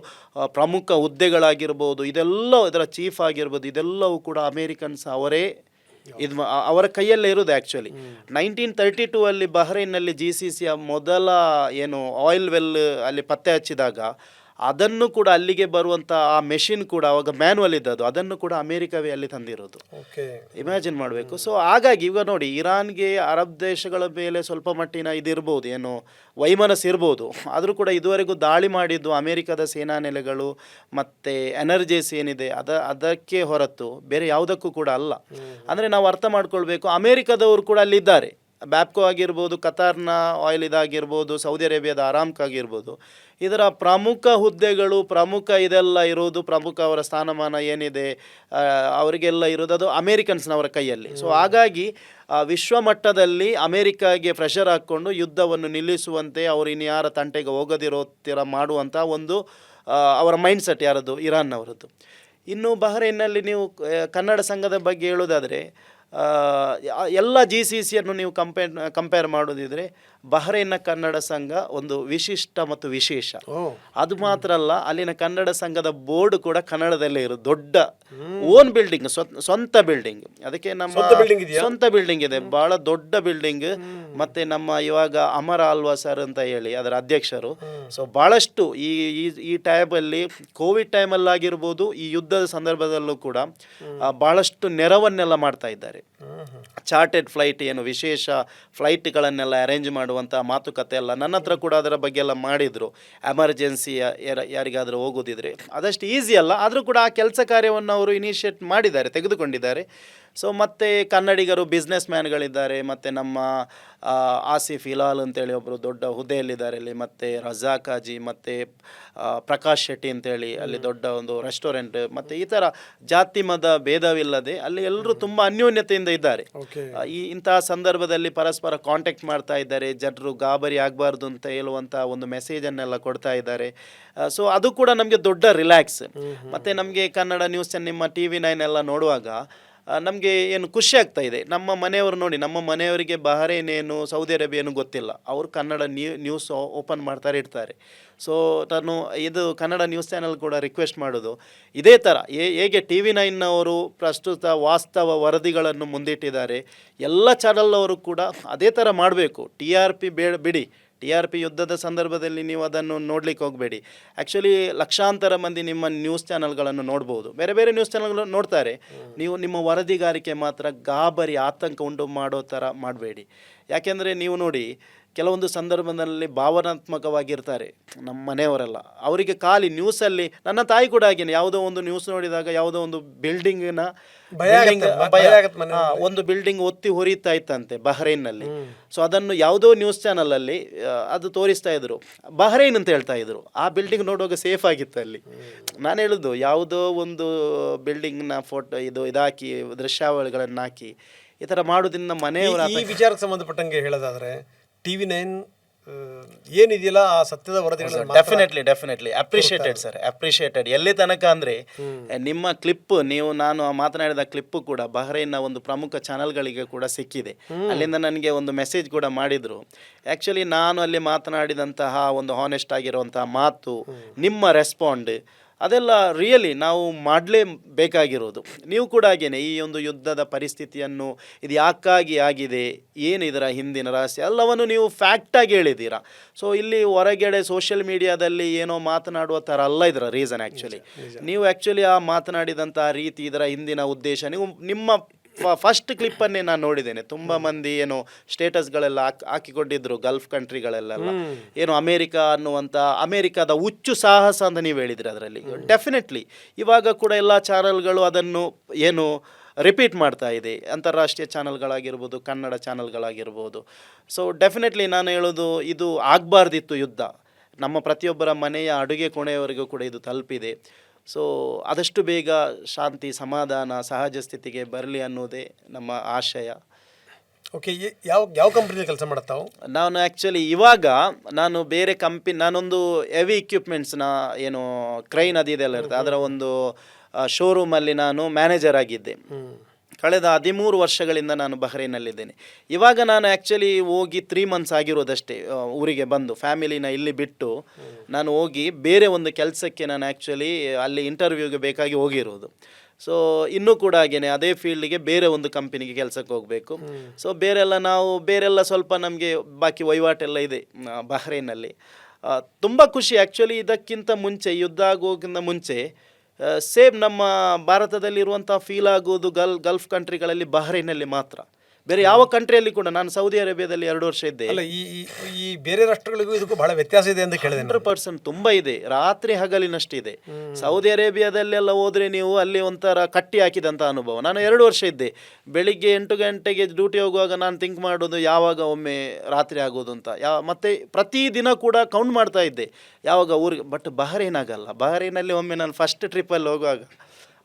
ಪ್ರಮುಖ ಹುದ್ದೆಗಳಾಗಿರ್ಬೋದು, ಇದರ ಚೀಫ್ ಆಗಿರ್ಬೋದು, ಇದೆಲ್ಲವೂ ಕೂಡ ಅಮೇರಿಕನ್ಸ್ ಅವರೇ ಅವರ ಕೈಯಲ್ಲೇ ಇರೋದು. ಆ್ಯಕ್ಚುಲಿ 1932 ಅಲ್ಲಿ ಬಹ್ರೈನ್ನಲ್ಲಿ GCCಯ ಮೊದಲ ಏನು ಆಯಿಲ್ ವೆಲ್ ಅಲ್ಲಿ ಪತ್ತೆ ಹಚ್ಚಿದಾಗ ಅದನ್ನು ಕೂಡ ಅಲ್ಲಿಗೆ ಬರುವಂಥ ಆ ಮೆಷಿನ್ ಕೂಡ ಅವಾಗ ಮ್ಯಾನ್ಯಲ್ ಇದ್ದದ್ದು, ಅದನ್ನು ಕೂಡ ಅಮೇರಿಕವೇ ಅಲ್ಲಿ ತಂದಿರೋದು. ಇಮ್ಯಾಜಿನ್ ಮಾಡಬೇಕು. ಸೊ ಹಾಗಾಗಿ ಈಗ ನೋಡಿ, ಇರಾನ್ಗೆ ಅರಬ್ ದೇಶಗಳ ಮೇಲೆ ಸ್ವಲ್ಪ ಮಟ್ಟಿನ ಇದಿರ್ಬೋದು, ಏನು ವೈಮನಸ್ ಇರ್ಬೋದು, ಆದರೂ ಕೂಡ ಇದುವರೆಗೂ ದಾಳಿ ಮಾಡಿದ್ದು ಅಮೇರಿಕದ ಸೇನಾ ನೆಲೆಗಳು ಮತ್ತು ಎನರ್ಜೀಸ್ ಏನಿದೆ ಅದಕ್ಕೆ ಹೊರತು ಬೇರೆ ಯಾವುದಕ್ಕೂ ಕೂಡ ಅಲ್ಲ. ಅಂದರೆ ನಾವು ಅರ್ಥ ಮಾಡ್ಕೊಳ್ಬೇಕು, ಅಮೇರಿಕದವರು ಕೂಡ ಅಲ್ಲಿದ್ದಾರೆ. ಬ್ಯಾಪ್ಕೋ ಆಗಿರ್ಬೋದು, ಕತಾರ್ನ ಆಯಿಲ್ ಇದಾಗಿರ್ಬೋದು, ಸೌದಿ ಅರೇಬಿಯಾದ ಆರಾಮ್ಕ್ ಆಗಿರ್ಬೋದು, ಇದರ ಪ್ರಮುಖ ಹುದ್ದೆಗಳು, ಪ್ರಮುಖ ಇದೆಲ್ಲ ಇರೋದು, ಪ್ರಮುಖ ಅವರ ಸ್ಥಾನಮಾನ ಏನಿದೆ ಅವರಿಗೆಲ್ಲ ಇರೋದು ಅದು ಅಮೇರಿಕನ್ಸ್ನವರ ಕೈಯಲ್ಲಿ. ಸೊ ಹಾಗಾಗಿ ವಿಶ್ವ ಮಟ್ಟದಲ್ಲಿ ಅಮೇರಿಕಾಗೆ ಪ್ರೆಷರ್ ಹಾಕ್ಕೊಂಡು ಯುದ್ಧವನ್ನು ನಿಲ್ಲಿಸುವಂತೆ, ಅವರು ಇನ್ಯಾರ ತಂಟೆಗೆ ಹೋಗದಿರೋ ಥರ ಮಾಡುವಂಥ ಒಂದು ಅವರ ಮೈಂಡ್ ಸೆಟ್ ಯಾರದು, ಇರಾನ್ನವರದ್ದು. ಇನ್ನು ಬಹ್ರೈನ್ನಲ್ಲಿ ನೀವು ಕನ್ನಡ ಸಂಘದ ಬಗ್ಗೆ ಹೇಳೋದಾದರೆ, ಎಲ್ಲ GCCಯನ್ನು ನೀವು ಕಂಪೇರ್ ಮಾಡೋದಿದ್ರೆ ಬಹ್ರೈನ್ನ ಕನ್ನಡ ಸಂಘ ಒಂದು ವಿಶಿಷ್ಟ ಮತ್ತು ವಿಶೇಷ. ಅದು ಮಾತ್ರ ಅಲ್ಲ, ಅಲ್ಲಿನ ಕನ್ನಡ ಸಂಘದ ಬೋರ್ಡ್ ಕೂಡ ಕನ್ನಡದಲ್ಲೇ ಇರೋದು. ದೊಡ್ಡ ಓನ್ ಬಿಲ್ಡಿಂಗ್, ಸ್ವಂತ ಬಿಲ್ಡಿಂಗ್. ಅದಕ್ಕೆ ನಮ್ಮ ಸ್ವಂತ ಬಿಲ್ಡಿಂಗ್ ಇದೆ, ಬಹಳ ದೊಡ್ಡ ಬಿಲ್ಡಿಂಗ್. ಮತ್ತು ನಮ್ಮ ಇವಾಗ ಅಮರ ಆಲ್ವಾ ಸರ್ ಅಂತ ಹೇಳಿ ಅದರ ಅಧ್ಯಕ್ಷರು. ಸೊ ಭಾಳಷ್ಟು ಈ ಟೈಮಲ್ಲಿ, ಕೋವಿಡ್ ಟೈಮಲ್ಲಾಗಿರ್ಬೋದು, ಈ ಯುದ್ಧದ ಸಂದರ್ಭದಲ್ಲೂ ಕೂಡ ಭಾಳಷ್ಟು ನೆರವನ್ನೆಲ್ಲ ಮಾಡ್ತಾ ಇದ್ದಾರೆ. ಚಾರ್ಟೆಡ್ ಫ್ಲೈಟ್, ಏನು ವಿಶೇಷ ಫ್ಲೈಟ್ಗಳನ್ನೆಲ್ಲ ಅರೇಂಜ್ ಮಾಡುವಂಥ ಮಾತುಕತೆ ಎಲ್ಲ ನನ್ನ ಹತ್ರ ಕೂಡ ಅದರ ಬಗ್ಗೆ ಎಲ್ಲ ಮಾಡಿದರು. ಎಮರ್ಜೆನ್ಸಿ ಯಾರಿಗಾದರೂ ಹೋಗೋದಿದ್ರೆ ಅದಷ್ಟು ಈಸಿ ಅಲ್ಲ, ಆದರೂ ಕೂಡ ಆ ಕೆಲಸ ಕಾರ್ಯವನ್ನು ಅವರು ಇನಿಷಿಯೇಟ್ ಮಾಡಿದ್ದಾರೆ, ತೆಗೆದುಕೊಂಡಿದ್ದಾರೆ. ಸೊ ಮತ್ತು ಕನ್ನಡಿಗರು ಬಿಸ್ನೆಸ್ ಮ್ಯಾನ್ಗಳಿದ್ದಾರೆ, ಮತ್ತು ನಮ್ಮ ಆಸಿಫ್ ಹಿಲಾಲ್ ಅಂತೇಳಿ ಒಬ್ಬರು ದೊಡ್ಡ ಹುದ್ದೆಯಲ್ಲಿದ್ದಾರೆ ಅಲ್ಲಿ, ಮತ್ತು ರಜಾಕ್ ಹಾಜಿ, ಮತ್ತು ಪ್ರಕಾಶ್ ಶೆಟ್ಟಿ ಅಂತೇಳಿ ಅಲ್ಲಿ ದೊಡ್ಡ ಒಂದು ರೆಸ್ಟೋರೆಂಟ್, ಮತ್ತು ಈ ಥರ ಜಾತಿ ಮತ ಭೇದವಿಲ್ಲದೆ ಅಲ್ಲಿ ಎಲ್ಲರೂ ತುಂಬ ಅನ್ಯೋನ್ಯತೆಯಿಂದ ಇದ್ದಾರೆ. ಇಂತಹ ಸಂದರ್ಭದಲ್ಲಿ ಪರಸ್ಪರ ಕಾಂಟ್ಯಾಕ್ಟ್ ಮಾಡ್ತಾ ಇದ್ದಾರೆ, ಜನರು ಗಾಬರಿ ಆಗಬಾರ್ದು ಅಂತ ಹೇಳುವಂಥ ಒಂದು ಮೆಸೇಜನ್ನೆಲ್ಲ ಕೊಡ್ತಾ ಇದ್ದಾರೆ. ಸೊ ಅದು ಕೂಡ ನಮಗೆ ದೊಡ್ಡ ರಿಲ್ಯಾಕ್ಸ್. ಮತ್ತು ನಮಗೆ ಕನ್ನಡ ನ್ಯೂಸ್ ನಿಮ್ಮ TV9 ಎಲ್ಲ ನೋಡುವಾಗ ನಮಗೆ ಏನು ಖುಷಿ ಆಗ್ತಾ ಇದೆ. ನಮ್ಮ ಮನೆಯವರು ನೋಡಿ, ನಮ್ಮ ಮನೆಯವರಿಗೆ ಬಹ್ರೈನ್ ಏನು, ಸೌದಿ ಅರೇಬಿಯಾ ಏನು ಗೊತ್ತಿಲ್ಲ, ಅವರು ಕನ್ನಡ ನ್ಯೂಸ್ ಓಪನ್ ಮಾಡ್ತಾರೆ ಇರ್ತಾರೆ. ಸೊ ನಾನು ಇದು ಕನ್ನಡ ನ್ಯೂಸ್ ಚಾನಲ್ ಕೂಡ ರಿಕ್ವೆಸ್ಟ್ ಮಾಡೋದು ಇದೇ ಥರ, ಹೇಗೆ TV9ನವರು ಪ್ರಸ್ತುತ ವಾಸ್ತವ ವರದಿಗಳನ್ನು ಮುಂದಿಟ್ಟಿದ್ದಾರೆ, ಎಲ್ಲ ಚಾನಲ್ನವರು ಕೂಡ ಅದೇ ಥರ ಮಾಡಬೇಕು. TRP ಬಿಡಿ, TRP ಯುದ್ಧದ ಸಂದರ್ಭದಲ್ಲಿ ನೀವು ಅದನ್ನು ನೋಡ್ಲಿಕ್ಕೆ ಹೋಗಬೇಡಿ. ಆ್ಯಕ್ಚುಲಿ ಲಕ್ಷಾಂತರ ಮಂದಿ ನಿಮ್ಮ ನ್ಯೂಸ್ ಚಾನಲ್ಗಳನ್ನು ನೋಡ್ಬೋದು, ಬೇರೆ ಬೇರೆ ನ್ಯೂಸ್ ಚಾನಲ್ಗಳು ನೋಡ್ತಾರೆ. ನೀವು ನಿಮ್ಮ ವರದಿಗಾರಿಕೆ ಮಾತ್ರ ಗಾಬರಿ ಆತಂಕ ಉಂಟು ಮಾಡೋ ಥರ ಮಾಡಬೇಡಿ. ಯಾಕೆಂದರೆ ನೀವು ನೋಡಿ, ಕೆಲವೊಂದು ಸಂದರ್ಭದಲ್ಲಿ ಭಾವನಾತ್ಮಕವಾಗಿರ್ತಾರೆ ನಮ್ಮ ಮನೆಯವರೆಲ್ಲ. ಅವರಿಗೆ ಖಾಲಿ ನ್ಯೂಸಲ್ಲಿ, ನನ್ನ ತಾಯಿ ಕೂಡ ಹಾಗೇನೆ, ಯಾವುದೋ ಒಂದು ನ್ಯೂಸ್ ನೋಡಿದಾಗ ಯಾವುದೋ ಒಂದು ಬಿಲ್ಡಿಂಗಿನ ಒಂದು ಬಿಲ್ಡಿಂಗ್ ಒತ್ತಿ ಹೊರಿತಾ ಇತ್ತಂತೆ ಬಹ್ರೈನ್ನಲ್ಲಿ. ಸೊ ಅದನ್ನು ಯಾವುದೋ ನ್ಯೂಸ್ ಚಾನಲಲ್ಲಿ ಅದು ತೋರಿಸ್ತಾ ಇದ್ರು, ಬಹ್ರೈನ್ ಅಂತ ಹೇಳ್ತಾ ಇದ್ರು. ಆ ಬಿಲ್ಡಿಂಗ್ ನೋಡುವಾಗ ಸೇಫ್ ಆಗಿತ್ತು ಅಲ್ಲಿ. ನಾನು ಹೇಳುದು, ಯಾವುದೋ ಒಂದು ಬಿಲ್ಡಿಂಗ್ನ ಫೋಟೋ ಇದಾಕಿ ದೃಶ್ಯಾವಳಿಗಳನ್ನು ಹಾಕಿ ಈ ಥರ ಮಾಡೋದ್ರಿಂದ ಮನೆಯವರ ಈ ವಿಚಾರಕ್ಕೆ ಸಂಬಂಧಪಟ್ಟಂಗೆ ಹೇಳೋದಾದ್ರೆ TV9 ಏನಿದೆಯಲ್ಲ ಆ ಸತ್ಯದ ವರದಿಗಳನ್ನು ಡೆಫಿನೆಟ್ಲಿ ಅಪ್ರಿಷಿಯೇಟೆಡ್ ಸರ್, ಅಪ್ರಿಷಿಯೇಟೆಡ್. ಎಲ್ಲಿ ತನಕ ಅಂದರೆ ನಿಮ್ಮ ಕ್ಲಿಪ್, ನಾನು ಮಾತನಾಡಿದ ಕ್ಲಿಪ್ಪು ಕೂಡ ಬಹ್ರೈನ್ನ ಒಂದು ಪ್ರಮುಖ ಚಾನಲ್ಗಳಿಗೆ ಕೂಡ ಸಿಕ್ಕಿದೆ. ಅಲ್ಲಿಂದ ನನಗೆ ಒಂದು ಮೆಸೇಜ್ ಕೂಡ ಮಾಡಿದರು. ಆ್ಯಕ್ಚುಲಿ ನಾನು ಅಲ್ಲಿ ಮಾತನಾಡಿದಂತಹ ಒಂದು ಹಾನೆಸ್ಟ್ ಆಗಿರುವಂತಹ ಮಾತು, ನಿಮ್ಮ ರೆಸ್ಪಾಂಡ್, ಅದೆಲ್ಲ ರಿಯಲಿ ನಾವು ಮಾಡಲೇಬೇಕಾಗಿರೋದು. ನೀವು ಕೂಡ ಹಾಗೇನೆ ಈ ಒಂದು ಯುದ್ಧದ ಪರಿಸ್ಥಿತಿಯನ್ನು ಇದು ಯಾಕಾಗಿ ಆಗಿದೆ, ಏನು ಇದರ ಹಿಂದಿನ ರಹಸ್ಯ ಎಲ್ಲವನ್ನು ನೀವು ಫ್ಯಾಕ್ಟಾಗಿ ಹೇಳಿದ್ದೀರಾ. ಸೊ ಇಲ್ಲಿ ಹೊರಗಡೆ ಸೋಷಿಯಲ್ ಮೀಡಿಯಾದಲ್ಲಿ ಏನೋ ಮಾತನಾಡುವ ಥರ ಅಲ್ಲ ಇದರ ರೀಸನ್. ಆ್ಯಕ್ಚುಲಿ ನೀವು ಆ್ಯಕ್ಚುಲಿ ಆ ಮಾತನಾಡಿದಂಥ ರೀತಿ, ಇದರ ಹಿಂದಿನ ಉದ್ದೇಶ, ನೀವು ನಿಮ್ಮ ಫಸ್ಟ್ ಕ್ಲಿಪ್ಪನ್ನೇ ನಾನು ನೋಡಿದ್ದೇನೆ. ತುಂಬ ಮಂದಿ ಏನು ಸ್ಟೇಟಸ್ಗಳೆಲ್ಲ ಹಾಕಿಕೊಂಡಿದ್ರು, ಗಲ್ಫ್ ಕಂಟ್ರಿಗಳೆಲ್ಲ ಏನು ಅಮೇರಿಕಾದ ಹುಚ್ಚು ಸಾಹಸ ಅಂತ ನೀವು ಹೇಳಿದ್ರಿ ಅದರಲ್ಲಿ. ಡೆಫಿನೆಟ್ಲಿ ಇವಾಗ ಕೂಡ ಎಲ್ಲ ಚಾನಲ್ಗಳು ಅದನ್ನು ಏನು ರಿಪೀಟ್ ಮಾಡ್ತಾ ಇದೆ, ಅಂತಾರಾಷ್ಟ್ರೀಯ ಚಾನಲ್ಗಳಾಗಿರ್ಬೋದು, ಕನ್ನಡ ಚಾನಲ್ಗಳಾಗಿರ್ಬೋದು. ಸೊ ಡೆಫಿನೆಟ್ಲಿ ನಾನು ಹೇಳೋದು, ಇದು ಆಗಬಾರ್ದಿತ್ತು ಯುದ್ಧ. ನಮ್ಮ ಪ್ರತಿಯೊಬ್ಬರ ಮನೆಯ ಅಡುಗೆ ಕೋಣೆಯವರೆಗೂ ಕೂಡ ಇದು ತಲುಪಿದೆ. ಸೊ ಆದಷ್ಟು ಬೇಗ ಶಾಂತಿ, ಸಮಾಧಾನ, ಸಹಜ ಸ್ಥಿತಿಗೆ ಬರಲಿ ಅನ್ನೋದೇ ನಮ್ಮ ಆಶಯ. ಓಕೆ, ಯಾವ ಕಂಪ್ನಿಯಲ್ಲಿ ಕೆಲಸ ಮಾಡ್ತಾವು? ನಾನು ಆ್ಯಕ್ಚುಲಿ ಇವಾಗ ಬೇರೆ ನಾನೊಂದು ಹೆವಿ ಇಕ್ವಿಪ್ಮೆಂಟ್ಸ್ನ ಏನು ಕ್ರೈನ್ ಅದೆಲ್ಲ ಇರುತ್ತೆ, ಅದರ ಒಂದು ಶೋರೂಮಲ್ಲಿ ನಾನು ಮ್ಯಾನೇಜರ್ ಆಗಿದ್ದೆ. ಕಳೆದ 13 ವರ್ಷಗಳಿಂದ ನಾನು ಬಹ್ರೈನಲ್ಲಿದ್ದೇನೆ. ಇವಾಗ ನಾನು ಆ್ಯಕ್ಚುಲಿ ಹೋಗಿ 3 months ಆಗಿರೋದಷ್ಟೇ ಊರಿಗೆ ಬಂದು, ಫ್ಯಾಮಿಲಿನ ಇಲ್ಲಿ ಬಿಟ್ಟು ನಾನು ಹೋಗಿ ಬೇರೆ ಒಂದು ಕೆಲಸಕ್ಕೆ ನಾನು ಆ್ಯಕ್ಚುಲಿ ಅಲ್ಲಿ ಇಂಟರ್ವ್ಯೂಗೆ ಬೇಕಾಗಿ ಹೋಗಿರೋದು. ಸೊ ಇನ್ನೂ ಕೂಡ ಹಾಗೇನೆ ಅದೇ ಫೀಲ್ಡಿಗೆ ಬೇರೆ ಒಂದು ಕಂಪನಿಗೆ ಕೆಲಸಕ್ಕೆ ಹೋಗಬೇಕು. ಸೊ ಬೇರೆಲ್ಲ ಸ್ವಲ್ಪ ನಮಗೆ ಬಾಕಿ ವಹಿವಾಟೆಲ್ಲ ಇದೆ ಬಹ್ರೈನಲ್ಲಿ. ತುಂಬ ಖುಷಿ ಆ್ಯಕ್ಚುಲಿ. ಇದಕ್ಕಿಂತ ಮುಂಚೆ, ಯುದ್ಧ ಆಗೋಕ್ಕಿಂತ ಮುಂಚೆ ಸೇಮ್ ನಮ್ಮ ಭಾರತದಲ್ಲಿರುವಂಥ ಫೀಲ್ ಆಗೋದು ಗಲ್ಫ್ ಕಂಟ್ರಿಗಳಲ್ಲಿ ಬಹ್ರೈನಲ್ಲಿ ಮಾತ್ರ. ಬೇರೆ ಯಾವ ಕಂಟ್ರಿಯಲ್ಲಿ ಕೂಡ, ನಾನು ಸೌದಿ ಅರೇಬಿಯಾದಲ್ಲಿ 2 ವರ್ಷ ಇದ್ದೆ. ಅಲ್ಲ, ಈ ಬೇರೆ ರಾಷ್ಟ್ರಗಳಿಗೂ ಇದಕ್ಕೂ ಬಹಳ ವ್ಯತ್ಯಾಸ ಇದೆ ಅಂತ ಕೇಳಿದೆ. 100% ತುಂಬ ಇದೆ, ರಾತ್ರಿ ಹಗಲಿನಷ್ಟಿದೆ. ಸೌದಿ ಅರೇಬಿಯಾದಲ್ಲೆಲ್ಲ ಹೋದರೆ ನೀವು ಅಲ್ಲಿ ಒಂಥರ ಕಟ್ಟಿ ಹಾಕಿದಂಥ ಅನುಭವ. ನಾನು 2 ವರ್ಷ ಇದ್ದೆ. ಬೆಳಿಗ್ಗೆ 8 ಗಂಟೆಗೆ ಡ್ಯೂಟಿ ಹೋಗುವಾಗ ನಾನು ಥಿಂಕ್ ಮಾಡೋದು ಯಾವಾಗ ಒಮ್ಮೆ ರಾತ್ರಿ ಆಗೋದು ಅಂತ. ಮತ್ತೆ ಪ್ರತಿದಿನ ಕೂಡ ಕೌಂಟ್ ಮಾಡ್ತಾ ಇದ್ದೆ ಯಾವಾಗ ಊರಿಗೆ. ಬಟ್ ಬಹ್ರೈನ್ ಆಗಲ್ಲ. ಬಹ್ರೈನಲ್ಲಿ ಒಮ್ಮೆ ನಾನು ಫಸ್ಟ್ ಟ್ರಿಪ್ಪಲ್ಲಿ ಹೋಗುವಾಗ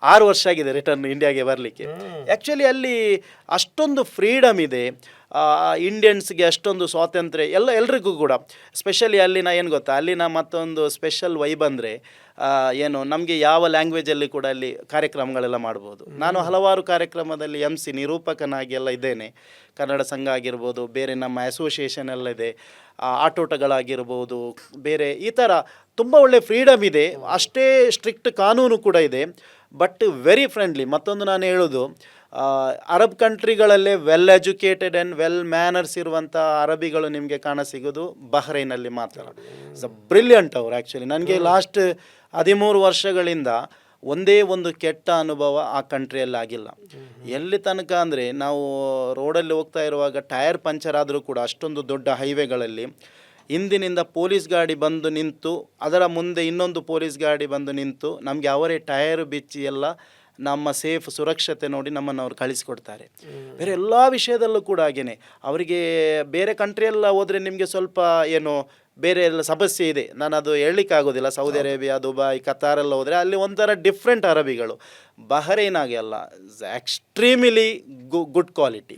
6 ವರ್ಷ ಆಗಿದೆ ರಿಟರ್ನ್ ಇಂಡಿಯಾಗೆ ಬರಲಿಕ್ಕೆ. ಆ್ಯಕ್ಚುಲಿ ಅಲ್ಲಿ ಅಷ್ಟೊಂದು ಫ್ರೀಡಮ್ ಇದೆ, ಇಂಡಿಯನ್ಸ್ಗೆ ಅಷ್ಟೊಂದು ಸ್ವಾತಂತ್ರ್ಯ ಎಲ್ರಿಗೂ ಕೂಡ. ಸ್ಪೆಷಲಿ ಅಲ್ಲಿನ ಏನು ಗೊತ್ತಾ, ಅಲ್ಲಿನ ಮತ್ತೊಂದು ಸ್ಪೆಷಲ್ ವೈಬ್ ಅಂದರೆ ಏನು, ನಮಗೆ ಯಾವ ಲ್ಯಾಂಗ್ವೇಜಲ್ಲಿ ಕೂಡ ಅಲ್ಲಿ ಕಾರ್ಯಕ್ರಮಗಳೆಲ್ಲ ಮಾಡ್ಬೋದು. ನಾನು ಹಲವಾರು ಕಾರ್ಯಕ್ರಮದಲ್ಲಿ MC ನಿರೂಪಕನಾಗಿ ಎಲ್ಲ ಇದ್ದೇನೆ. ಕನ್ನಡ ಸಂಘ ಆಗಿರ್ಬೋದು, ಬೇರೆ ನಮ್ಮ ಅಸೋಸಿಯೇಷನ್ ಎಲ್ಲ ಇದೆ, ಆಟೋಟಗಳಾಗಿರ್ಬೋದು, ಬೇರೆ ಈ ಥರ ತುಂಬ ಒಳ್ಳೆ ಫ್ರೀಡಮ್ ಇದೆ. ಅಷ್ಟೇ ಸ್ಟ್ರಿಕ್ಟ್ ಕಾನೂನು ಕೂಡ ಇದೆ, ಬಟ್ ವೆರಿ ಫ್ರೆಂಡ್ಲಿ. ಮತ್ತೊಂದು ನಾನು ಹೇಳೋದು, ಅರಬ್ ಕಂಟ್ರಿಗಳಲ್ಲೇ well educated and well manners ಇರುವಂಥ ಅರಬಿಗಳು ನಿಮಗೆ ಕಾಣಸಿಗೋದು ಬಹ್ರೈನಲ್ಲಿ ಮಾತ್ರ. ಇಟ್ಸ್ ಬ್ರಿಲಿಯಂಟ್ ಅವರು. ಆ್ಯಕ್ಚುಲಿ ನನಗೆ ಲಾಸ್ಟ್ 13 ವರ್ಷಗಳಿಂದ ಒಂದೇ ಒಂದು ಕೆಟ್ಟ ಅನುಭವ ಆ ಕಂಟ್ರಿಯಲ್ಲಿ ಆಗಿಲ್ಲ. ಎಲ್ಲಿ ತನಕ ಅಂದರೆ, ನಾವು ರೋಡಲ್ಲಿ ಹೋಗ್ತಾ ಇರುವಾಗ ಟೈರ್ ಪಂಚರ್ ಆದರೂ ಕೂಡ ಅಷ್ಟೊಂದು ದೊಡ್ಡ ಹೈವೇಗಳಲ್ಲಿ ಹಿಂದಿನಿಂದ ಪೊಲೀಸ್ ಗಾಡಿ ಬಂದು ನಿಂತು, ಅದರ ಮುಂದೆ ಇನ್ನೊಂದು ಪೊಲೀಸ್ ಗಾಡಿ ಬಂದು ನಿಂತು ನಮಗೆ ಅವರೇ ಟೈರ್ ಬಿಚ್ಚಿ ಎಲ್ಲ ನಮ್ಮ ಸೇಫ್ ಸುರಕ್ಷತೆ ನೋಡಿ ನಮ್ಮನ್ನು ಅವ್ರು ಕಳಿಸಿಕೊಡ್ತಾರೆ. ಬೇರೆ ಎಲ್ಲ ವಿಷಯದಲ್ಲೂ ಕೂಡ ಹಾಗೇನೆ. ಅವರಿಗೆ ಬೇರೆ ಕಂಟ್ರಿಯೆಲ್ಲ ಹೋದರೆ ನಿಮಗೆ ಸ್ವಲ್ಪ ಏನು ಬೇರೆ ಎಲ್ಲ ಸಮಸ್ಯೆ ಇದೆ, ನಾನು ಅದು ಹೇಳಲಿಕ್ಕಾಗೋದಿಲ್ಲ. ಸೌದಿ ಅರೇಬಿಯಾ, ದುಬೈ, ಕತಾರೆಲ್ಲ ಹೋದರೆ ಅಲ್ಲಿ ಒಂಥರ ಡಿಫ್ರೆಂಟ್ ಅರಬಿಗಳು. ಬಹ್ರೈನ್ ಆಗಿ ಅಲ್ಲ, ಎಕ್ಸ್ಟ್ರೀಮಿಲಿ ಗುಡ್ ಕ್ವಾಲಿಟಿ.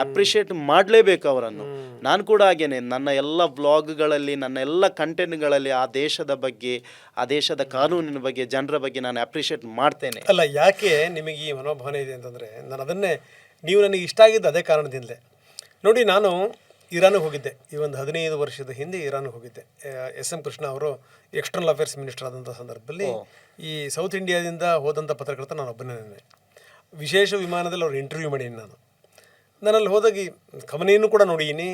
ಅಪ್ರಿಷಿಯೇಟ್ ಮಾಡಲೇಬೇಕು ಅವರನ್ನು. ನಾನು ಕೂಡ ಹಾಗೇನೆ ನನ್ನ ಎಲ್ಲ ವ್ಲಾಗ್ಗಳಲ್ಲಿ, ನನ್ನ ಎಲ್ಲ ಕಂಟೆಂಟ್ಗಳಲ್ಲಿ ಆ ದೇಶದ ಬಗ್ಗೆ, ಆ ದೇಶದ ಕಾನೂನಿನ ಬಗ್ಗೆ, ಜನರ ಬಗ್ಗೆ ನಾನು ಅಪ್ರಿಷಿಯೇಟ್ ಮಾಡ್ತೇನೆ. ಅಲ್ಲ, ಯಾಕೆ ನಿಮಗೆ ಈ ಮನೋಭಾವನೆ ಇದೆ ಅಂತಂದರೆ, ನಾನು ಅದನ್ನೇ, ನೀವು ನನಗೆ ಇಷ್ಟ ಆಗಿದ್ದು ಅದೇ ಕಾರಣದಿಂದಲೇ. ನೋಡಿ, ನಾನು ಇರಾನಿಗೆ ಹೋಗಿದ್ದೆ. ಈ ಒಂದು 15 ವರ್ಷದ ಹಿಂದೆ ಇರಾನಿಗೆ ಹೋಗಿದ್ದೆ. SM ಕೃಷ್ಣ ಅವರು ಎಕ್ಸ್ಟರ್ನಲ್ ಅಫೇರ್ಸ್ ಮಿನಿಸ್ಟರ್ ಆದಂಥ ಸಂದರ್ಭದಲ್ಲಿ ಈ ಸೌತ್ ಇಂಡಿಯಾದಿಂದ ಹೋದಂಥ ಪತ್ರಕರ್ತ ನಾನು ಒಬ್ಬನೇ. ವಿಶೇಷ ವಿಮಾನದಲ್ಲಿ ಅವ್ರು ಇಂಟರ್ವ್ಯೂ ಮಾಡೀನಿ ನಾನು. ನಾನಲ್ಲಿ ಹೋದಾಗಿ ಖಮನಿಯನ್ನು ಕೂಡ ನೋಡೀನಿ,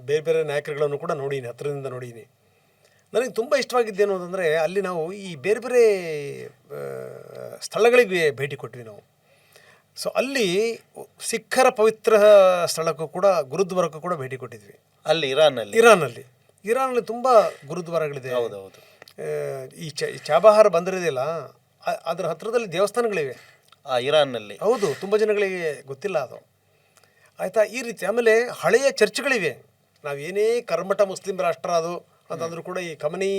ಬೇರೆ ಬೇರೆ ನಾಯಕರುಗಳನ್ನು ಕೂಡ ನೋಡೀನಿ, ಹತ್ತಿರದಿಂದ ನೋಡೀನಿ. ನನಗೆ ತುಂಬ ಇಷ್ಟವಾಗಿದ್ದೇನು ಅಂತಂದರೆ ಅಲ್ಲಿ ನಾವು ಈ ಬೇರೆ ಬೇರೆ ಸ್ಥಳಗಳಿಗೆ ಭೇಟಿ ಕೊಟ್ವಿ ನಾವು. ಸೊ ಅಲ್ಲಿ ಸಿಖ್ಖರ ಪವಿತ್ರ ಸ್ಥಳಕ್ಕೂ ಕೂಡ ಗುರುದ್ವಾರಕ್ಕೂ ಕೂಡ ಭೇಟಿ ಕೊಟ್ಟಿದ್ವಿ. ಅಲ್ಲಿ ಇರಾನಲ್ಲಿ ತುಂಬ ಗುರುದ್ವಾರಗಳಿದೆ. ಹೌದೌದು. ಈ ಚಾಬಹಾರ್ ಬಂದರಿದೆಯಲ್ಲ, ಅದರ ಹತ್ತಿರದಲ್ಲಿ ದೇವಸ್ಥಾನಗಳಿವೆ ಇರಾನ್ನಲ್ಲಿ. ಹೌದು, ತುಂಬ ಜನಗಳಿಗೆ ಗೊತ್ತಿಲ್ಲ ಅದು. ಆಯಿತಾ, ಈ ರೀತಿ. ಆಮೇಲೆ ಹಳೆಯ ಚರ್ಚ್ಗಳಿವೆ. ನಾವೇನೇ ಕರ್ಮಠ ಮುಸ್ಲಿಂ ರಾಷ್ಟ್ರ ಅದು ಅಂತಂದ್ರೂ ಕೂಡ ಈ ಖಮನಿ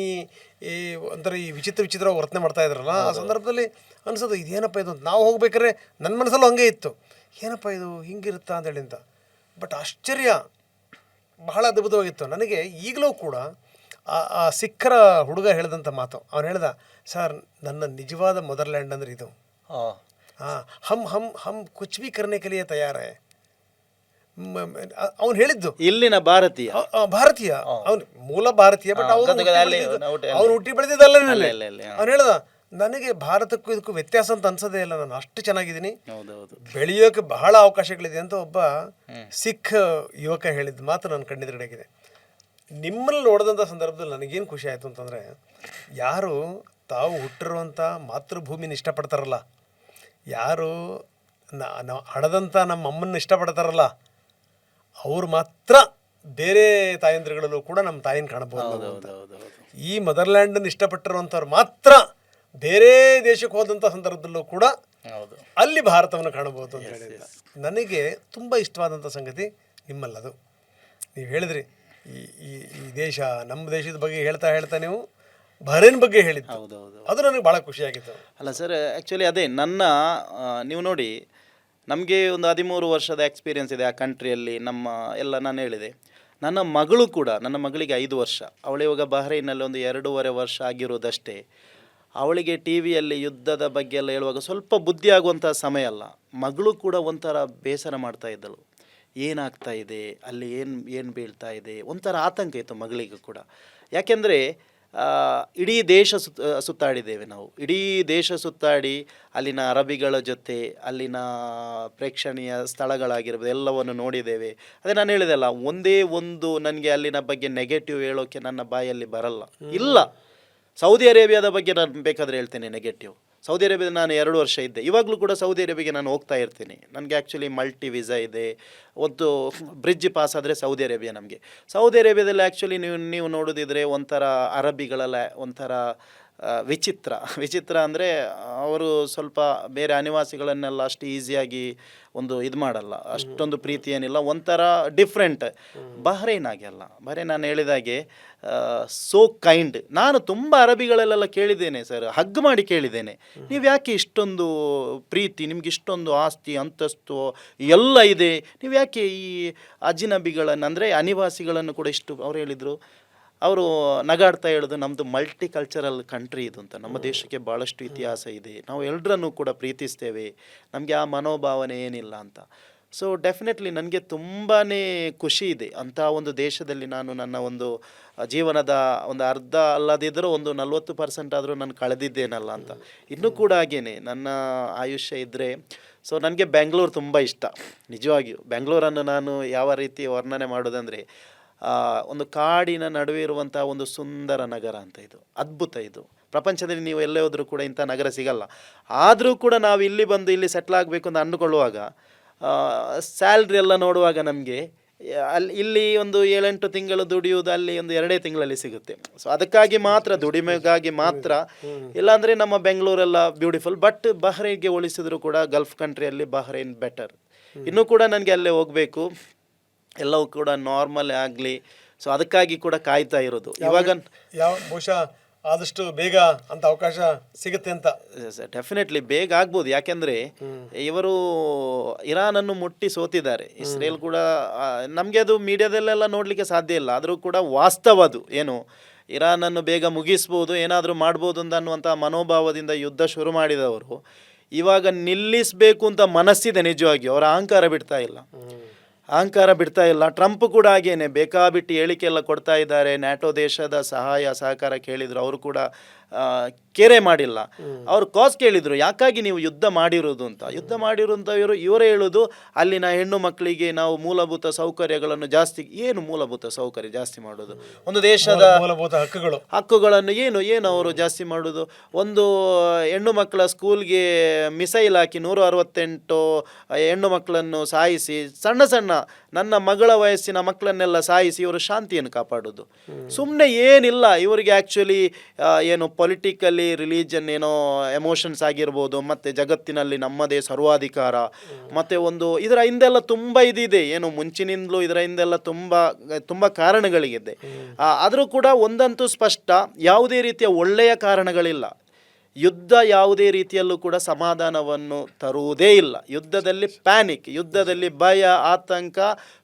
ಈ ಒಂಥರ ಈ ವಿಚಿತ್ರ ವರ್ತನೆ ಮಾಡ್ತಾ ಇದ್ರಲ್ಲ, ಆ ಸಂದರ್ಭದಲ್ಲಿ ಅನಿಸೋದು ಇದೇನಪ್ಪ ಇದು ಅಂತ. ನಾವು ಹೋಗ್ಬೇಕಾದ್ರೆ ನನ್ನ ಮನಸ್ಸಲ್ಲೂ ಹಂಗೆ ಇತ್ತು, ಏನಪ್ಪ ಇದು ಹಿಂಗಿರುತ್ತಾ ಅಂತೇಳಿ ಅಂತ. ಬಟ್ ಆಶ್ಚರ್ಯ, ಬಹಳ ಅದ್ಭುತವಾಗಿತ್ತು. ನನಗೆ ಈಗಲೂ ಕೂಡ ಆ ಸಿಖ್ಖರ ಹುಡುಗ ಹೇಳಿದಂಥ ಮಾತು, ಅವನು ಹೇಳ್ದ, ಸರ್ ನನ್ನ ನಿಜವಾದ ಮದರ್ಲ್ಯಾಂಡ್ ಅಂದರೆ ಇದು. ಹಮ್ ಹಮ್ ಹಮ್ ಕುಚ್ ಭಿ ಕರ್ನೆ ಕೆ ಲಿಯೆ ತಯಾರ ಹೈ. ಅವನು ಹೇಳಿದ್ದು ಇಲ್ಲಿನ ಭಾರತೀಯ, ಅವನು ಮೂಲ ಭಾರತೀಯ, ಬಟ್ ಅವನು ಹುಟ್ಟಿ ಬೆಳೆದಿದ್ದಲ್ಲೇ. ಅವನು ಹೇಳ್ದ, ನನಗೆ ಭಾರತಕ್ಕೂ ಇದಕ್ಕೂ ವ್ಯತ್ಯಾಸ ಅಂತ ಅನ್ಸೋದೇ ಇಲ್ಲ, ನಾನು ಅಷ್ಟು ಚೆನ್ನಾಗಿದ್ದೀನಿ, ಬೆಳೆಯೋಕೆ ಬಹಳ ಅವಕಾಶಗಳಿದೆ ಅಂತ ಒಬ್ಬ ಸಿಖ್ ಯುವಕ ಹೇಳಿದ ಮಾತು ನನ್ನ ಕಣ್ಣೆದುರುಗಡೆ. ನಿಮ್ಮಲ್ಲಿ ನೋಡಿದಂಥ ಸಂದರ್ಭದಲ್ಲಿ ನನಗೇನು ಖುಷಿ ಆಯಿತು ಅಂತಂದರೆ, ಯಾರು ತಾವು ಹುಟ್ಟಿರುವಂಥ ಮಾತೃಭೂಮಿನ ಇಷ್ಟಪಡ್ತಾರಲ್ಲ, ಯಾರು ನಾವು ಹಡದಂಥ ನಮ್ಮ ಅಮ್ಮನ ಇಷ್ಟಪಡ್ತಾರಲ್ಲ, ಅವ್ರು ಮಾತ್ರ ಬೇರೆ ತಾಯಂದ್ರಗಳಲ್ಲೂ ಕೂಡ ನಮ್ಮ ತಾಯಿನ ಕಾಣಬಹುದು. ಈ ಮದರ್ಲ್ಯಾಂಡನ್ನು ಇಷ್ಟಪಟ್ಟಿರುವಂಥವ್ರು ಮಾತ್ರ ಬೇರೆ ದೇಶಕ್ಕೆ ಹೋದಂಥ ಸಂದರ್ಭದಲ್ಲೂ ಕೂಡ ಅಲ್ಲಿ ಭಾರತವನ್ನು ಕಾಣಬಹುದು ಅಂತ ಹೇಳಿದ. ನನಗೆ ತುಂಬ ಇಷ್ಟವಾದಂಥ ಸಂಗತಿ ನಿಮ್ಮಲ್ಲದು. ನೀವು ಹೇಳಿದ್ರಿ ಈ ದೇಶ, ನಮ್ಮ ದೇಶದ ಬಗ್ಗೆ ಹೇಳ್ತಾ ನೀವು ಬಹರೇನ್ ಬಗ್ಗೆ ಹೇಳಿದ್ದು, ಅದು ನನಗೆ ಭಾಳ ಖುಷಿಯಾಗಿತ್ತು. ಅಲ್ಲ ಸರ್, ಆ್ಯಕ್ಚುಲಿ ಅದೇ ನನ್ನ ನೀವು ನೋಡಿ, ನಮಗೆ ಒಂದು 13 ವರ್ಷದ ಎಕ್ಸ್ಪೀರಿಯೆನ್ಸ್ ಇದೆ ಆ ಕಂಟ್ರಿಯಲ್ಲಿ. ನಾನು ಹೇಳಿದೆ, ನನ್ನ ಮಗಳು ಕೂಡ, ನನ್ನ ಮಗಳಿಗೆ 5 ವರ್ಷ, ಅವಳು ಇವಾಗ ಬಹ್ರೈನಲ್ಲಿ ಒಂದು 2.5 ವರ್ಷ ಆಗಿರೋದಷ್ಟೇ. ಅವಳಿಗೆ ಟಿ ವಿಯಲ್ಲಿ ಯುದ್ಧದ ಬಗ್ಗೆ ಎಲ್ಲ ಹೇಳುವಾಗ ಸ್ವಲ್ಪ ಬುದ್ಧಿ ಆಗುವಂಥ ಸಮಯ ಅಲ್ಲ. ಮಗಳು ಕೂಡ ಒಂಥರ ಬೇಸರ ಮಾಡ್ತಾ ಇದ್ದಳು, ಏನಾಗ್ತಾ ಇದೆ ಅಲ್ಲಿ, ಏನು ಬೀಳ್ತಾ ಇದೆ, ಒಂಥರ ಆತಂಕ ಇತ್ತು ಮಗಳಿಗೆ ಕೂಡ. ಯಾಕೆಂದರೆ ಇಡೀ ದೇಶ ಸುತ್ತಾಡಿದ್ದೇವೆ ನಾವು, ಇಡೀ ದೇಶ ಸುತ್ತಾಡಿ ಅಲ್ಲಿನ ಅರಬಿಗಳ ಜೊತೆ, ಅಲ್ಲಿನ ಪ್ರೇಕ್ಷಣೀಯ ಸ್ಥಳಗಳಾಗಿರ್ಬೋದು ಎಲ್ಲವನ್ನು ನೋಡಿದ್ದೇವೆ. ಅದೇ ನಾನು ಹೇಳಿದೆಲ್ಲ, ಒಂದೇ ಒಂದು ನನಗೆ ಅಲ್ಲಿನ ಬಗ್ಗೆ ನೆಗೆಟಿವ್ ಹೇಳೋಕ್ಕೆ ನನ್ನ ಬಾಯಲ್ಲಿ ಬರಲ್ಲ. ಇಲ್ಲ, ಸೌದಿ ಅರೇಬಿಯಾದ ಬಗ್ಗೆ ನಾನು ಬೇಕಾದರೆ ಹೇಳ್ತೇನೆ ನೆಗೆಟಿವ್. ಸೌದಿ ಅರೇಬಿಯಾದ ನಾನು 2 ವರ್ಷ ಇದ್ದೆ, ಇವಾಗಲೂ ಕೂಡ ಸೌದಿ ಅರೇಬಿಯಾಗೆ ನಾನು ಹೋಗ್ತಾ ಇರ್ತೀನಿ. ನನಗೆ ಆ್ಯಕ್ಚುಲಿ ಮಲ್ಟಿ ವೀಸಾ ಇದೆ, ಒಂದು ಬ್ರಿಡ್ಜ್ ಪಾಸ್ ಆದರೆ ಸೌದಿ ಅರೇಬಿಯಾ ನಮಗೆ. ಸೌದಿ ಅರೇಬಿಯಾದಲ್ಲಿ ಆ್ಯಕ್ಚುಲಿ ನೀವು ನೋಡೋದಿದ್ರೆ ಒಂಥರ ಅರಬಿಗಳೆಲ್ಲ ಒಂಥರ ವಿಚಿತ್ರ ಅಂದರೆ ಅವರು ಸ್ವಲ್ಪ ಬೇರೆ ಅನಿವಾಸಿಗಳನ್ನೆಲ್ಲ ಅಷ್ಟು ಈಸಿಯಾಗಿ ಇದು ಮಾಡಲ್ಲ, ಅಷ್ಟೊಂದು ಪ್ರೀತಿ ಏನಿಲ್ಲ, ಒಂಥರ ಡಿಫ್ರೆಂಟ್. ಬಹ್ರೈನ್ ಅಲ್ಲ, ಬಹ್ರೈನ್ ನಾನು ಹೇಳಿದಾಗೆ ಸೋ ಕೈಂಡ್. ನಾನು ತುಂಬ ಅರಬಿಗಳಲ್ಲೆಲ್ಲ ಕೇಳಿದ್ದೇನೆ ಸರ್, ಹಗ್ ಮಾಡಿ ಕೇಳಿದ್ದೇನೆ, ನೀವು ಯಾಕೆ ಇಷ್ಟೊಂದು ಪ್ರೀತಿ, ನಿಮ್ಗೆ ಇಷ್ಟೊಂದು ಆಸ್ತಿ ಅಂತಸ್ತು ಎಲ್ಲ ಇದೆ, ನೀವು ಯಾಕೆ ಈ ಅಜಿನಬಿಗಳನ್ನು ಅಂದರೆ ಅನಿವಾಸಿಗಳನ್ನು ಕೂಡ ಇಷ್ಟು, ಅವ್ರು ಹೇಳಿದರು, ಅವರು ನಗಾಡ್ತಾ ಹೇಳೋದು, ನಮ್ಮದು ಮಲ್ಟಿ ಕಲ್ಚರಲ್ ಕಂಟ್ರಿ ಇದು ಅಂತ, ನಮ್ಮ ದೇಶಕ್ಕೆ ಭಾಳಷ್ಟು ಇತಿಹಾಸ ಇದೆ, ನಾವು ಎಲ್ಲರನ್ನೂ ಕೂಡ ಪ್ರೀತಿಸ್ತೇವೆ, ನಮಗೆ ಆ ಮನೋಭಾವನೆ ಏನಿಲ್ಲ ಅಂತ. ಸೊ ಡೆಫಿನೆಟ್ಲಿ ನನಗೆ ತುಂಬಾ ಖುಷಿ ಇದೆ ಅಂಥ ಒಂದು ದೇಶದಲ್ಲಿ ನಾನು ನನ್ನ ಒಂದು ಜೀವನದ ಒಂದು ಅರ್ಧ ಅಲ್ಲದಿದ್ದರೂ ಒಂದು 40% ಆದರೂ ನಾನು ಕಳೆದಿದ್ದೇನಲ್ಲ ಅಂತ. ಇನ್ನೂ ಕೂಡ ಹಾಗೇನೆ ನನ್ನ ಆಯುಷ್ಯ ಇದ್ದರೆ. ಸೊ ನನಗೆ ಬೆಂಗಳೂರು ತುಂಬ ಇಷ್ಟ ನಿಜವಾಗಿಯೂ. ಬೆಂಗಳೂರನ್ನು ನಾನು ಯಾವ ರೀತಿ ವರ್ಣನೆ ಮಾಡೋದಂದರೆ, ಒಂದು ಕಾಡಿನ ನಡುವೆ ಇರುವಂಥ ಒಂದು ಸುಂದರ ನಗರ ಅಂತ. ಇದು ಅದ್ಭುತ. ಇದು ಪ್ರಪಂಚದಲ್ಲಿ ನೀವು ಎಲ್ಲೇ ಹೋದರೂ ಕೂಡ ಇಂಥ ನಗರ ಸಿಗಲ್ಲ. ಆದರೂ ಕೂಡ ನಾವು ಇಲ್ಲಿ ಬಂದು ಇಲ್ಲಿ ಸೆಟ್ಲ್ ಆಗಬೇಕು ಅಂತ ಅಂದುಕೊಳ್ಳುವಾಗ, ಸ್ಯಾಲ್ರಿ ಎಲ್ಲ ನೋಡುವಾಗ ನಮಗೆ ಇಲ್ಲಿ ಒಂದು 7-8 ತಿಂಗಳು ದುಡಿಯುವುದು ಅಲ್ಲಿ ಒಂದು 2 ತಿಂಗಳಲ್ಲಿ ಸಿಗುತ್ತೆ. ಸೊ ಅದಕ್ಕಾಗಿ ಮಾತ್ರ, ದುಡಿಮೆಗಾಗಿ ಮಾತ್ರ. ಇಲ್ಲಾಂದರೆ ನಮ್ಮ ಬೆಂಗಳೂರೆಲ್ಲ ಬ್ಯೂಟಿಫುಲ್. ಬಟ್ ಬಹ್ರೈನ್ಗೆ ಹೋಲಿಸಿದ್ರು ಕೂಡ ಗಲ್ಫ್ ಕಂಟ್ರಿಯಲ್ಲಿ ಬಹ್ರೈನ್ ಬೆಟರ್. ಇನ್ನೂ ಕೂಡ ನನಗೆ ಅಲ್ಲೇ ಹೋಗಬೇಕು, ಎಲ್ಲವೂ ಕೂಡ ನಾರ್ಮಲ್ ಆಗಲಿ. ಸೊ ಅದಕ್ಕಾಗಿ ಕೂಡ ಕಾಯ್ತಾ ಇರೋದು. ಇವಾಗ ಬಹುಶಃ ಆದಷ್ಟು ಬೇಗ ಅಂತ ಅವಕಾಶ ಸಿಗುತ್ತೆ ಅಂತ. ಡೆಫಿನೆಟ್ಲಿ ಬೇಗ ಆಗ್ಬೋದು. ಯಾಕೆಂದರೆ ಇವರು ಇರಾನನ್ನು ಮುಟ್ಟಿ ಸೋತಿದ್ದಾರೆ. ಇಸ್ರೇಲ್ ಕೂಡ ನಮಗೆ ಅದು ಮೀಡಿಯಾದಲ್ಲೆಲ್ಲ ನೋಡಲಿಕ್ಕೆ ಸಾಧ್ಯ ಇಲ್ಲ, ಆದರೂ ಕೂಡ ವಾಸ್ತವ ಅದು ಏನು, ಇರಾನನ್ನು ಬೇಗ ಮುಗಿಸ್ಬೋದು, ಏನಾದರೂ ಮಾಡ್ಬೋದು ಅನ್ನುವಂಥ ಮನೋಭಾವದಿಂದ ಯುದ್ಧ ಶುರು ಮಾಡಿದವರು ಇವಾಗ ನಿಲ್ಲಿಸಬೇಕು ಅಂತ ಮನಸ್ಸಿದೆ ನಿಜವಾಗಿ. ಅವರ ಅಹಂಕಾರ ಬಿಡ್ತಾ ಇಲ್ಲ. ಟ್ರಂಪ್ ಕೂಡ ಹಾಗೇನೆ ಬೇಕಾಬಿಟ್ಟು ಹೇಳಿಕೆ ಎಲ್ಲ ಕೊಡ್ತಾ ಇದ್ದಾರೆ. ನ್ಯಾಟೋ ದೇಶದ ಸಹಾಯ ಸಹಕಾರ ಕೇಳಿದ್ರು, ಅವರು ಕೂಡ ಕೇರೆ ಮಾಡಿಲ್ಲ. ಅವ್ರು ಕಾಸ್ ಕೇಳಿದರು, ಯಾಕಾಗಿ ನೀವು ಯುದ್ಧ ಮಾಡಿರೋದು ಅಂತ. ಯುದ್ಧ ಮಾಡಿರೋಂಥ ಇವರೇ ಹೇಳೋದು, ಅಲ್ಲಿನ ಹೆಣ್ಣು ಮಕ್ಕಳಿಗೆ ನಾವು ಮೂಲಭೂತ ಸೌಕರ್ಯಗಳನ್ನು ಜಾಸ್ತಿ, ಏನು ಮೂಲಭೂತ ಸೌಕರ್ಯ ಜಾಸ್ತಿ ಮಾಡೋದು, ಒಂದು ದೇಶದ ಮೂಲಭೂತ ಹಕ್ಕುಗಳನ್ನು ಏನು ಅವರು ಜಾಸ್ತಿ ಮಾಡೋದು. ಒಂದು ಹೆಣ್ಣು ಮಕ್ಕಳ ಸ್ಕೂಲ್ಗೆ ಮಿಸೈಲ್ ಹಾಕಿ 168 ಹೆಣ್ಣು ಮಕ್ಕಳನ್ನು ಸಾಯಿಸಿ, ಸಣ್ಣ ನನ್ನ ಮಗಳ ವಯಸ್ಸಿನ ಮಕ್ಕಳನ್ನೆಲ್ಲ ಸಾಯಿಸಿ ಇವರು ಶಾಂತಿಯನ್ನು ಕಾಪಾಡೋದು. ಸುಮ್ಮನೆ ಏನಿಲ್ಲ ಇವರಿಗೆ. ಆ್ಯಕ್ಚುಲಿ ಏನು ಪೊಲಿಟಿಕಲಿ ರಿಲಿಜನ್ ಏನೋ ಎಮೋಷನ್ಸ್ ಆಗಿರ್ಬೋದು, ಮತ್ತು ಜಗತ್ತಿನಲ್ಲಿ ನಮ್ಮದೇ ಸರ್ವಾಧಿಕಾರ, ಮತ್ತು ಒಂದು ಇದರ ಹಿಂದೆಲ್ಲ ತುಂಬ ಇದಿದೆ, ಏನು ಮುಂಚಿನಿಂದಲೂ ಇದರ ಹಿಂದೆಲ್ಲ ತುಂಬ ಕಾರಣಗಳಿಗಿದೆ. ಆದರೂ ಕೂಡ ಒಂದಂತೂ ಸ್ಪಷ್ಟ, ಯಾವುದೇ ರೀತಿಯ ಒಳ್ಳೆಯ ಕಾರಣಗಳಿಲ್ಲ. ಯುದ್ಧ ಯಾವುದೇ ರೀತಿಯಲ್ಲೂ ಕೂಡ ಸಮಾಧಾನವನ್ನು ತರುವುದೇ ಇಲ್ಲ. ಯುದ್ಧದಲ್ಲಿ ಪ್ಯಾನಿಕ್, ಯುದ್ಧದಲ್ಲಿ ಭಯ, ಆತಂಕ,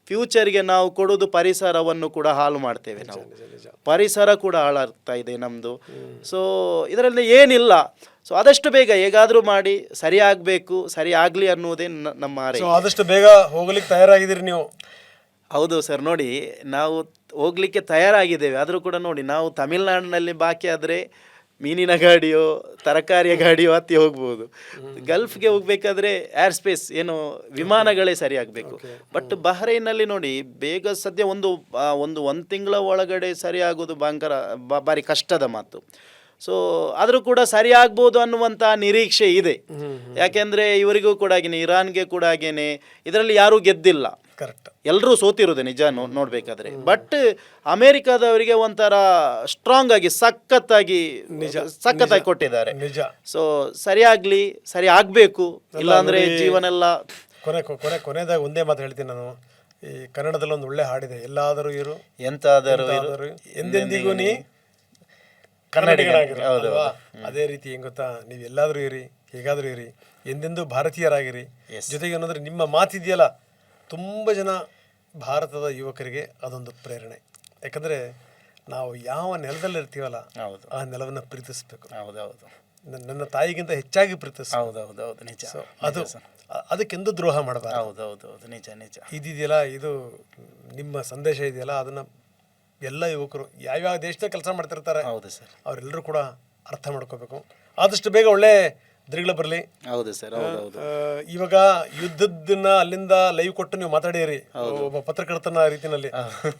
ಫ್ಯೂಚರ್ಗೆ ನಾವು ಕೊಡೋದು ಪರಿಸರವನ್ನು ಕೂಡ ಹಾಳು ಮಾಡ್ತೇವೆ. ನಾವು ಪರಿಸರ ಕೂಡ ಹಾಳಾಗ್ತಾ ಇದೆ ನಮ್ಮದು. ಸೊ ಇದರಲ್ಲಿ ಏನಿಲ್ಲ. ಸೊ ಆದಷ್ಟು ಬೇಗ ಹೇಗಾದರೂ ಮಾಡಿ ಸರಿ ಆಗಬೇಕು, ಸರಿ ಆಗಲಿ ಅನ್ನುವುದೇ ನಮ್ಮ ಆರೈಕೆ. ಆದಷ್ಟು ಬೇಗ ಹೋಗ್ಲಿಕ್ಕೆ ತಯಾರಾಗಿದ್ದೀರಿ ನೀವು? ಹೌದು ಸರ್, ನೋಡಿ ನಾವು ಹೋಗ್ಲಿಕ್ಕೆ ತಯಾರಾಗಿದ್ದೇವೆ. ಆದರೂ ಕೂಡ ನೋಡಿ, ನಾವು ತಮಿಳ್ನಾಡಿನಲ್ಲಿ ಬಾಕಿ ಆದರೆ ಮೀನಿನ ಗಾಡಿಯೋ ತರಕಾರಿಯ ಗಾಡಿಯೋ ಹತ್ತಿ ಹೋಗ್ಬೋದು. ಗಲ್ಫ್ಗೆ ಹೋಗ್ಬೇಕಾದ್ರೆ ಏರ್ ಸ್ಪೇಸ್ ಏನು ವಿಮಾನಗಳೇ ಸರಿ ಆಗಬೇಕು. ಬಟ್ ಬಹ್ರೈನಲ್ಲಿ ನೋಡಿ, ಬೇಗ ಸದ್ಯ ಒಂದು ತಿಂಗಳ ಒಳಗಡೆ ಸರಿ ಆಗೋದು ಭಾರಿ ಕಷ್ಟದ ಮಾತು. ಸೊ ಆದರೂ ಕೂಡ ಸರಿ ಆಗ್ಬೋದು ಅನ್ನುವಂಥ ನಿರೀಕ್ಷೆ ಇದೆ. ಯಾಕೆಂದರೆ ಇವರಿಗೂ ಕೂಡ ಹಾಗೇನೆ, ಇರಾನ್ಗೆ ಕೂಡ ಹಾಗೇನೆ, ಇದರಲ್ಲಿ ಯಾರೂ ಗೆದ್ದಿಲ್ಲ. ಕರೆಕ್ಟ್, ಎಲ್ಲರೂ ಸೋತಿರೋದು ನಿಜ ನೋಡಬೇಕಾದ್ರೆ. ಬಟ್ ಅಮೇರಿಕಾದವರಿಗೆ ಒಂಥರ ಸ್ಟ್ರಾಂಗ್ ಆಗಿ ಸಖತ್ತಾಗಿ ಕೊಟ್ಟಿದ್ದಾರೆ. ನಿಜ. ಸೊ ಸರಿ ಆಗಬೇಕು, ಇಲ್ಲಾಂದ್ರೆ ಜೀವನ ಎಲ್ಲ. ಕೊನೆದಾಗ ಒಂದೇ ಮಾತು ಹೇಳ್ತೀನಿ ನಾನು. ಈ ಕನ್ನಡದಲ್ಲಿ ಒಂದು ಒಳ್ಳೆ ಹಾಡಿದೆ, ಎಲ್ಲಾದರೂ ಇರು ಎಂತಾದರೂ ಎಂದೆಂದಿಗೂ ನೀ ಕನ್ನಡಿಗರಾಗಿರು. ಅದೇ ರೀತಿ ಹೆಂಗ್ ಗೊತ್ತಾ, ನೀವು ಎಲ್ಲಾದರೂ ಇರಿ, ಹೇಗಾದರೂ ಇರಿ, ಎಂದೆಂದೂ ಭಾರತೀಯರಾಗಿರಿ. ಜೊತೆಗೆ ಏನಂದ್ರೆ ನಿಮ್ಮ ಮಾತಿದೆಯಲ್ಲ, ತುಂಬ ಜನ ಭಾರತದ ಯುವಕರಿಗೆ ಅದೊಂದು ಪ್ರೇರಣೆ. ಯಾಕಂದರೆ ನಾವು ಯಾವ ನೆಲದಲ್ಲಿ ಇರ್ತೀವಲ್ಲ, ಆ ನೆಲವನ್ನು ಪ್ರೀತಿಸ್ಬೇಕು. ನನ್ನ ತಾಯಿಗಿಂತ ಹೆಚ್ಚಾಗಿ ಪ್ರೀತಿಸ್ಬೇಕು. ನಿಜ. ಅದಕ್ಕೆಂದು ದ್ರೋಹ ಮಾಡಬಾರ್ದು. ನಿಜ. ಇದಿದೆಯಲ್ಲ, ಇದು ನಿಮ್ಮ ಸಂದೇಶ ಇದೆಯಲ್ಲ, ಅದನ್ನು ಎಲ್ಲ ಯುವಕರು ಯಾವ್ಯಾವ ದೇಶದಾಗ ಕೆಲಸ ಮಾಡ್ತಿರ್ತಾರೆ ಅವರೆಲ್ಲರೂ ಕೂಡ ಅರ್ಥ ಮಾಡ್ಕೋಬೇಕು. ಆದಷ್ಟು ಬೇಗ ಒಳ್ಳೆ ದಿನಗಳು ಬರಲಿ. ಹೌದು ಸರ್, ಇವಾಗ ಯುದ್ಧದನ್ನ ಅಲ್ಲಿಂದ ಲೈವ್ ಕೊಟ್ಟು ನೀವು ಮಾತಾಡಿರಿ, ಒಬ್ಬ ಪತ್ರಕರ್ತನ ರೀತಿನಲ್ಲಿ.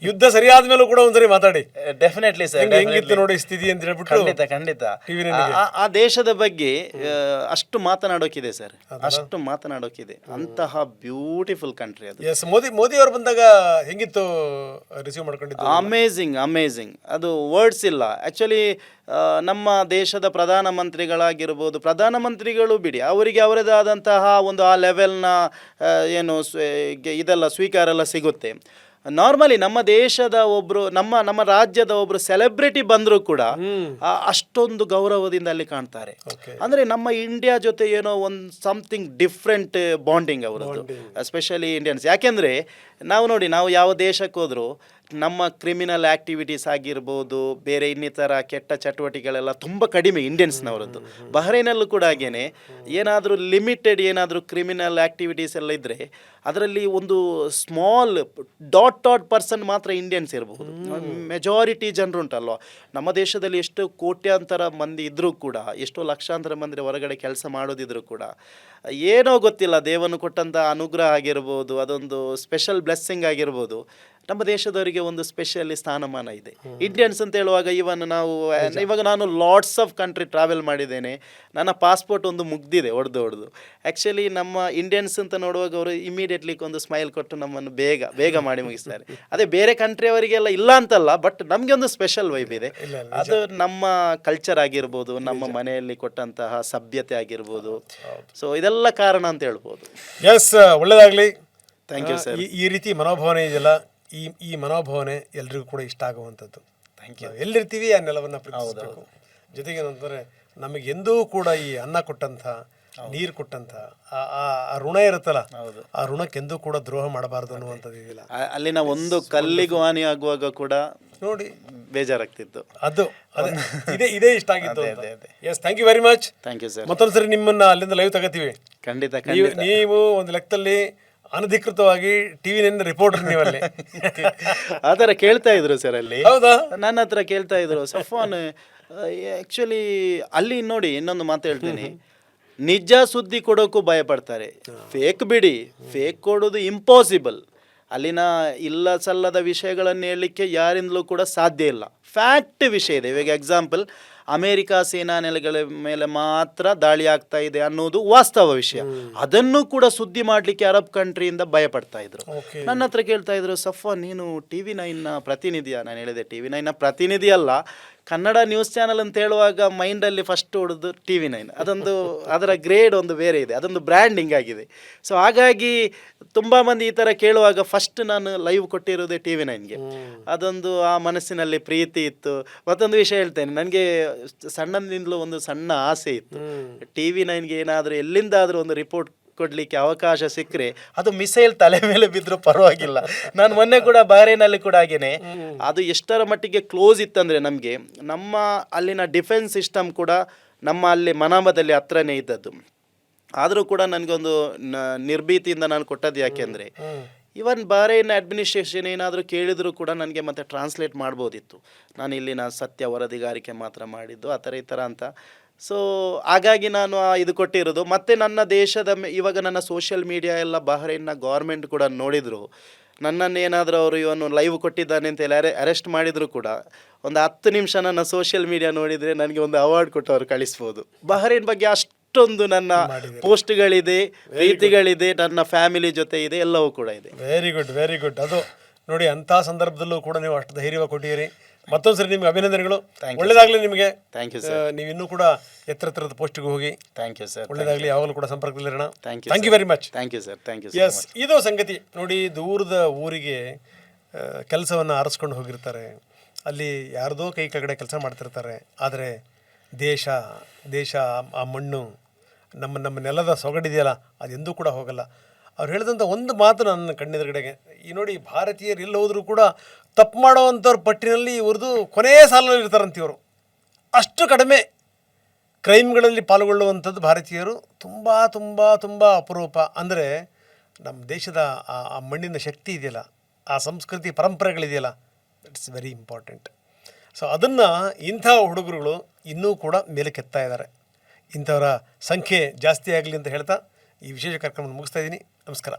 ಯುದ್ಧ ಸರಿಯಾದ ಮೇಲೂ ಕೂಡ ಒಂದ್ಸರಿ ಮಾತಾಡಿ. ಡೆಫಿನೆಟ್ಲಿ ಸರ್, ಹೆಂಗಿತ್ತು ನೋಡಿ ಸ್ಥಿತಿ ಅಂತ ಹೇಳ್ಬಿಟ್ಟು. ಖಂಡಿತ ಆ ದೇಶದ ಬಗ್ಗೆ ಅಷ್ಟು ಮಾತನಾಡೋಕಿದೆ ಸರ್, ಅಷ್ಟು ಮಾತನಾಡೋಕಿದೆ. ಅಂತಹ ಬ್ಯೂಟಿಫುಲ್ ಕಂಟ್ರಿ ಅದು. ಎಸ್, ಮೋದಿ ಅವರು ಬಂದಾಗ ಹೆಂಗಿತ್ತು ರಿಸೀವ್ ಮಾಡ್ಕೊಂಡಿದ್ದು? ಅಮೇಝಿಂಗ್. ಅದು ವರ್ಡ್ಸ್ ಇಲ್ಲ. ಆಕ್ಚುಲಿ ನಮ್ಮ ದೇಶದ ಪ್ರಧಾನಮಂತ್ರಿಗಳು ಬಿಡಿ, ಅವರಿಗೆ ಅವರದೇ ಆದಂತಹ ಒಂದು ಆ ಲೆವೆಲ್ನ ಏನು ಇದೆಲ್ಲ ಸ್ವೀಕಾರ ಎಲ್ಲ ಸಿಗುತ್ತೆ. ನಾರ್ಮಲಿ ನಮ್ಮ ದೇಶದ ಒಬ್ರು, ನಮ್ಮ ರಾಜ್ಯದ ಒಬ್ರು ಸೆಲೆಬ್ರಿಟಿ ಬಂದರೂ ಕೂಡ ಅಷ್ಟೊಂದು ಗೌರವದಿಂದ ಅಲ್ಲಿ ಕಾಣ್ತಾರೆ. ಅಂದ್ರೆ ನಮ್ಮ ಇಂಡಿಯಾ ಜೊತೆ ಏನೋ ಒಂದು ಸಮಥಿಂಗ್ ಡಿಫ್ರೆಂಟ್ ಬಾಂಡಿಂಗ್ ಅವರದ್ದು, ಎಸ್ಪೆಷಲಿ ಇಂಡಿಯನ್ಸ್. ಯಾಕೆಂದ್ರೆ ನಾವು ಯಾವ ದೇಶಕ್ಕೆ ಹೋದ್ರು ನಮ್ಮ ಕ್ರಿಮಿನಲ್ ಆ್ಯಕ್ಟಿವಿಟೀಸ್ ಆಗಿರ್ಬೋದು, ಬೇರೆ ಇನ್ನಿತರ ಕೆಟ್ಟ ಚಟುವಟಿಕೆಗಳೆಲ್ಲ ತುಂಬ ಕಡಿಮೆ ಇಂಡಿಯನ್ಸ್ನವರದ್ದು. ಬಹ್ರೈನಲ್ಲೂ ಕೂಡ ಹಾಗೇನೆ, ಏನಾದರೂ ಲಿಮಿಟೆಡ್ ಏನಾದರೂ ಕ್ರಿಮಿನಲ್ ಆ್ಯಕ್ಟಿವಿಟೀಸ್ ಎಲ್ಲ ಇದ್ದರೆ ಅದರಲ್ಲಿ ಒಂದು ಸ್ಮಾಲ್ ಡಾಟ್ ಪರ್ಸನ್ ಮಾತ್ರ ಇಂಡಿಯನ್ಸ್ ಇರ್ಬೋದು. ಮೆಜಾರಿಟಿ ಜನರು ಉಂಟಲ್ವ, ನಮ್ಮ ದೇಶದಲ್ಲಿ ಎಷ್ಟು ಕೋಟ್ಯಾಂತರ ಮಂದಿ ಇದ್ದರೂ ಕೂಡ, ಎಷ್ಟೋ ಲಕ್ಷಾಂತರ ಮಂದಿ ಹೊರಗಡೆ ಕೆಲಸ ಮಾಡೋದಿದ್ರು ಕೂಡ, ಏನೋ ಗೊತ್ತಿಲ್ಲ, ದೇವನು ಕೊಟ್ಟಂಥ ಅನುಗ್ರಹ ಆಗಿರ್ಬೋದು, ಅದೊಂದು ಸ್ಪೆಷಲ್ ಬ್ಲೆಸ್ಸಿಂಗ್ ಆಗಿರ್ಬೋದು, ನಮ್ಮ ದೇಶದವರಿಗೆ ಒಂದು ಸ್ಪೆಷಲಿ ಸ್ಥಾನಮಾನ ಇದೆ. ಇಂಡಿಯನ್ಸ್ ಅಂತ ಹೇಳುವಾಗ ಇವಾಗ ನಾನು ಲಾಟ್ಸ್ ಆಫ್ ಕಂಟ್ರಿ ಟ್ರಾವೆಲ್ ಮಾಡಿದ್ದೇನೆ. ನನ್ನ ಪಾಸ್ಪೋರ್ಟ್ ಒಂದು ಮುಗ್ದಿದೆ ಹೊಡೆದು. ಆ್ಯಕ್ಚುಲಿ ನಮ್ಮ ಇಂಡಿಯನ್ಸ್ ಅಂತ ನೋಡುವಾಗ ಅವರು ಇಮಿಡಿಯೇಟ್ಲಿ ಒಂದು ಸ್ಮೈಲ್ ಕೊಟ್ಟು ನಮ್ಮನ್ನು ಬೇಗ ಮಾಡಿ ಮುಗಿಸ್ತಾರೆ. ಅದೇ ಬೇರೆ ಕಂಟ್ರಿಯವರಿಗೆಲ್ಲ ಇಲ್ಲ ಅಂತಲ್ಲ, ಬಟ್ ನಮಗೆ ಒಂದು ಸ್ಪೆಷಲ್ ವೈಬ್ ಇದೆ. ಅದು ನಮ್ಮ ಕಲ್ಚರ್ ಆಗಿರ್ಬೋದು, ನಮ್ಮ ಮನೆಯಲ್ಲಿ ಕೊಟ್ಟಂತಹ ಸಭ್ಯತೆ ಆಗಿರ್ಬೋದು. ಸೊ ಇದೆಲ್ಲ ಕಾರಣ ಅಂತ ಹೇಳ್ಬೋದು. ಎಸ್, ಒಳ್ಳೆಯದಾಗಲಿ. Thank you sir. ಈ ರೀತಿ ಮನೋಭಾವನೆ ಇದೆಯಲ್ಲ, ಈ ಮನೋಭಾವನೆ ಎಲ್ರಿಗೂ ಕೂಡ ಇಷ್ಟ ಆಗುವಂಥದ್ದು. Thank you. ಎಲ್ಲಿರ್ತೀವಿ ಆ ನೆಲವನ್ನು ಪ್ರೀತಿಸಬೇಕು. ಜೊತೆಗೆ ಏನಂತಂದರೆ, ನಮಗೆಂದೂ ಕೂಡ ಈ ಅನ್ನ ಕೊಟ್ಟಂಥ, ನೀರು ಕೊಟ್ಟಂಥ ಆ ಋಣ ಇರುತ್ತಲ್ಲ, ಆ ಋಣಕ್ಕೆಂದೂ ಕೂಡ ದ್ರೋಹ ಮಾಡಬಾರ್ದು ಅನ್ನುವಂಥದ್ದು ಇದೆಯಲ್ಲ. ಅಲ್ಲಿನ ಒಂದು ಕಲ್ಲಿಗೂ ಹಾನಿ ಆಗುವಾಗ ಕೂಡ ನೋಡಿ ಬೇಜಾರಾಗ್ತಿತ್ತು. ಇದೇ ಇಷ್ಟ ಆಗಿತ್ತು. Yes, thank you very much. Thank you sir. ಮತ್ತೊಂದ್ಸರಿ ನಿಮ್ಮನ್ನ ಅಲ್ಲಿಂದ ಲೈವ್ ತಗೋತೀವಿ. ಖಂಡಿತ. ನೀವು ಒಂದು ಲೆಕ್ಕದಲ್ಲಿ ಅನಧಿಕೃತವಾಗಿ ಟಿವಿನಿಂದ ರಿಪೋರ್ಟರ್ ನೀವಲ್ಲಿ ಆ ಥರ ಕೇಳ್ತಾ ಇದ್ರು ಸರ್ ಅಲ್ಲಿ. ಹೌದಾ? ನನ್ನ ಹತ್ರ ಕೇಳ್ತಾ ಇದ್ರು, ಸಫಾನ್ ಆ್ಯಕ್ಚುಲಿ ಅಲ್ಲಿ ನೋಡಿ ಇನ್ನೊಂದು ಮಾತು ಹೇಳ್ತೀನಿ, ನಿಜ ಸುದ್ದಿ ಕೊಡೋಕ್ಕೂ ಭಯಪಡ್ತಾರೆ. ಫೇಕ್ ಬಿಡಿ, ಫೇಕ್ ಕೊಡೋದು ಇಂಪಾಸಿಬಲ್. ಅಲ್ಲಿನ ಇಲ್ಲ ಸಲ್ಲದ ವಿಷಯಗಳನ್ನು ಹೇಳಲಿಕ್ಕೆ ಯಾರಿಂದಲೂ ಕೂಡ ಸಾಧ್ಯ ಇಲ್ಲ. ಫ್ಯಾಕ್ಟ್ ವಿಷಯ ಇದೆ. ಇವಾಗ ಎಕ್ಸಾಂಪಲ್, ಅಮೇರಿಕಾ ಸೇನಾ ನೆಲೆಗಳ ಮೇಲೆ ಮಾತ್ರ ದಾಳಿ ಆಗ್ತಾ ಇದೆ ಅನ್ನೋದು ವಾಸ್ತವ ವಿಷಯ. ಅದನ್ನು ಕೂಡ ಸುದ್ದಿ ಮಾಡಲಿಕ್ಕೆ ಅರಬ್ ಕಂಟ್ರಿಯಿಂದ ಭಯಪಡ್ತಾ ಇದ್ರು. ನನ್ನ ಹತ್ರ ಕೇಳ್ತಾ ಇದ್ರು, ಸಫ್ವಾನ್ ನೀನು TV9ನ ಪ್ರತಿನಿಧಿಯ? ನಾನು ಹೇಳಿದೆ TV9ನ ಪ್ರತಿನಿಧಿ ಅಲ್ಲ, ಕನ್ನಡ ನ್ಯೂಸ್ ಚಾನಲ್ ಅಂತ ಹೇಳುವಾಗ ಮೈಂಡಲ್ಲಿ ಫಸ್ಟ್ ಹೊಡೆದು TV9. ಅದೊಂದು ಅದರ ಗ್ರೇಡ್ ಒಂದು ಬೇರೆ ಇದೆ, ಅದೊಂದು ಬ್ರ್ಯಾಂಡಿಂಗ್ ಆಗಿದೆ. ಸೊ ಹಾಗಾಗಿ ತುಂಬ ಮಂದಿ ಈ ಥರ ಕೇಳುವಾಗ ಫಸ್ಟ್ ನಾನು ಲೈವ್ ಕೊಟ್ಟಿರೋದೇ TV9ಗೆ. ಅದೊಂದು ಆ ಮನಸ್ಸಿನಲ್ಲಿ ಪ್ರೀತಿ ಇತ್ತು. ಮತ್ತೊಂದು ವಿಷಯ ಹೇಳ್ತೇನೆ, ನನಗೆ ಸಣ್ಣದಿಂದಲೂ ಒಂದು ಸಣ್ಣ ಆಸೆ ಇತ್ತು, TV9ಗೆ ಏನಾದರೂ ಎಲ್ಲಿಂದಾದರೂ ಒಂದು ರಿಪೋರ್ಟ್ ಕೊಡಲಿಕ್ಕೆ ಅವಕಾಶ ಸಿಕ್ಕರೆ ಅದು ಮಿಸೈಲ್ ತಲೆ ಮೇಲೆ ಬಿದ್ದರೂ ಪರವಾಗಿಲ್ಲ. ನಾನು ಮೊನ್ನೆ ಕೂಡ ಬಹರೇನಲ್ಲಿ ಕೂಡ ಹಾಗೇನೆ, ಅದು ಎಷ್ಟರ ಮಟ್ಟಿಗೆ ಕ್ಲೋಸ್ ಇತ್ತಂದರೆ ನಮಗೆ ನಮ್ಮ ಅಲ್ಲಿನ ಡಿಫೆನ್ಸ್ ಸಿಸ್ಟಮ್ ಕೂಡ ನಮ್ಮ ಅಲ್ಲಿ ಮನಾಮದಲ್ಲಿ ಹತ್ರನೇ ಇದ್ದದ್ದು. ಆದರೂ ಕೂಡ ನನಗೊಂದು ನಿರ್ಭೀತಿಯಿಂದ ನಾನು ಕೊಟ್ಟದ್ದು ಯಾಕೆಂದರೆ, ಇವನ್ ಬಹರೇನ್ ಅಡ್ಮಿನಿಸ್ಟ್ರೇಷನ್ ಏನಾದರೂ ಕೇಳಿದರೂ ಕೂಡ ನನಗೆ ಮತ್ತೆ ಟ್ರಾನ್ಸ್ಲೇಟ್ ಮಾಡ್ಬೋದಿತ್ತು. ನಾನು ಇಲ್ಲಿನ ಸತ್ಯ ವರದಿಗಾರಿಕೆ ಮಾತ್ರ ಮಾಡಿದ್ದು ಆ ಥರ ಈ ಥರ ಅಂತ. ಸೊ ಹಾಗಾಗಿ ನಾನು ಇದು ಕೊಟ್ಟಿರೋದು. ಮತ್ತು ನನ್ನ ದೇಶದ ಇವಾಗ ನನ್ನ ಸೋಷಿಯಲ್ ಮೀಡಿಯಾ ಎಲ್ಲ ಬಹರೇನ್ನ ಗೌರ್ಮೆಂಟ್ ಕೂಡ ನೋಡಿದರು. ನನ್ನನ್ನು ಏನಾದರೂ ಅವರು ಇವನು ಲೈವ್ ಕೊಟ್ಟಿದ್ದಾನೆ ಅಂತ ಹೇಳಿ ಅರೆಸ್ಟ್ ಮಾಡಿದರೂ ಕೂಡ ಒಂದು 10 ನಿಮಿಷ ನನ್ನ ಸೋಷಿಯಲ್ ಮೀಡಿಯಾ ನೋಡಿದರೆ ನನಗೆ ಒಂದು ಅವಾರ್ಡ್ ಕೊಟ್ಟು ಅವರು ಕಳಿಸ್ಬೋದು. ಬಹರೇನ್ ಬಗ್ಗೆ ಅಷ್ಟೊಂದು ನನ್ನ ಪೋಸ್ಟ್ಗಳಿದೆ, ರೀತಿಗಳಿದೆ, ನನ್ನ ಫ್ಯಾಮಿಲಿ ಜೊತೆ ಇದೆ, ಎಲ್ಲವೂ ಕೂಡ ಇದೆ. Very good, very good. ಅದು ನೋಡಿ, ಅಂಥ ಸಂದರ್ಭದಲ್ಲೂ ಕೂಡ ನೀವು ಅಷ್ಟು ಧೈರ್ಯವಾಗಿ ಕೊಟ್ಟಿದ್ದೀರಿ. ಮತ್ತೊಂದು ಸರಿ ನಿಮ್ಗೆ ಅಭಿನಂದನೆಗಳು. ಒಳ್ಳೇದಾಗಲಿ ನಿಮಗೆ. Thank you sir. ನೀವು ಇನ್ನೂ ಕೂಡ ಎತ್ತರದ ಪೋಸ್ಟ್ಗೆ ಹೋಗಿ. Thank you sir. ಒಳ್ಳೇದಾಗಲಿ. ಯಾವಾಗಲೂ ಕೂಡ ಸಂಪರ್ಕದಲ್ಲಿರೋಣ. Thank you very much. Thank you sir. Thank you. Yes, ಇದು ಸಂಗತಿ. ನೋಡಿ, ದೂರದ ಊರಿಗೆ ಕೆಲಸವನ್ನು ಆರಿಸ್ಕೊಂಡು ಹೋಗಿರ್ತಾರೆ. ಅಲ್ಲಿ ಯಾರ್ದೋ ಕೈ ಕೆಳಗಡೆ ಕೆಲಸ ಮಾಡ್ತಿರ್ತಾರೆ. ಆದರೆ ದೇಶ ಆ ಮಣ್ಣು, ನಮ್ಮ ನೆಲದ ಸೊಗಡಿದೆಯಲ್ಲ, ಅದೆಂದೂ ಕೂಡ ಹೋಗಲ್ಲ. ಅವ್ರು ಹೇಳಿದಂಥ ಒಂದು ಮಾತು ನನ್ನ ಕಣ್ಣೆದುರುಗಡೆಗೆ, ಈ ನೋಡಿ, ಭಾರತೀಯರು ಎಲ್ಲಿ ಹೋದರೂ ಕೂಡ ತಪ್ಪು ಮಾಡೋವಂಥವ್ರ ಪಟ್ಟಿನಲ್ಲಿ ಇವ್ರದ್ದು ಕೊನೆಯ ಸಾಲಲ್ಲಿ ಇರ್ತಾರಂತ. ಇವರು ಅಷ್ಟು ಕಡಿಮೆ ಕ್ರೈಮ್ಗಳಲ್ಲಿ ಪಾಲ್ಗೊಳ್ಳುವಂಥದ್ದು ಭಾರತೀಯರು ತುಂಬ ತುಂಬ ತುಂಬ ಅಪರೂಪ. ಅಂದರೆ ನಮ್ಮ ದೇಶದ ಆ ಮಣ್ಣಿನ ಶಕ್ತಿ ಇದೆಯಲ್ಲ, ಆ ಸಂಸ್ಕೃತಿ ಪರಂಪರೆಗಳಿದೆಯಲ್ಲ, ಇಟ್ಸ್ ವೆರಿ ಇಂಪಾರ್ಟೆಂಟ್. ಸೊ ಅದನ್ನು ಇಂಥ ಹುಡುಗರುಗಳು ಇನ್ನೂ ಕೂಡ ಮೇಲೆ ಕೆತ್ತಾ ಇದ್ದಾರೆ. ಇಂಥವರ ಸಂಖ್ಯೆ ಜಾಸ್ತಿ ಆಗಲಿ ಅಂತ ಹೇಳ್ತಾ ಈ ವಿಶೇಷ ಕಾರ್ಯಕ್ರಮವನ್ನು ಮುಗಿಸ್ತಾ ಇದ್ದೀನಿ. ನಮಸ್ಕಾರ.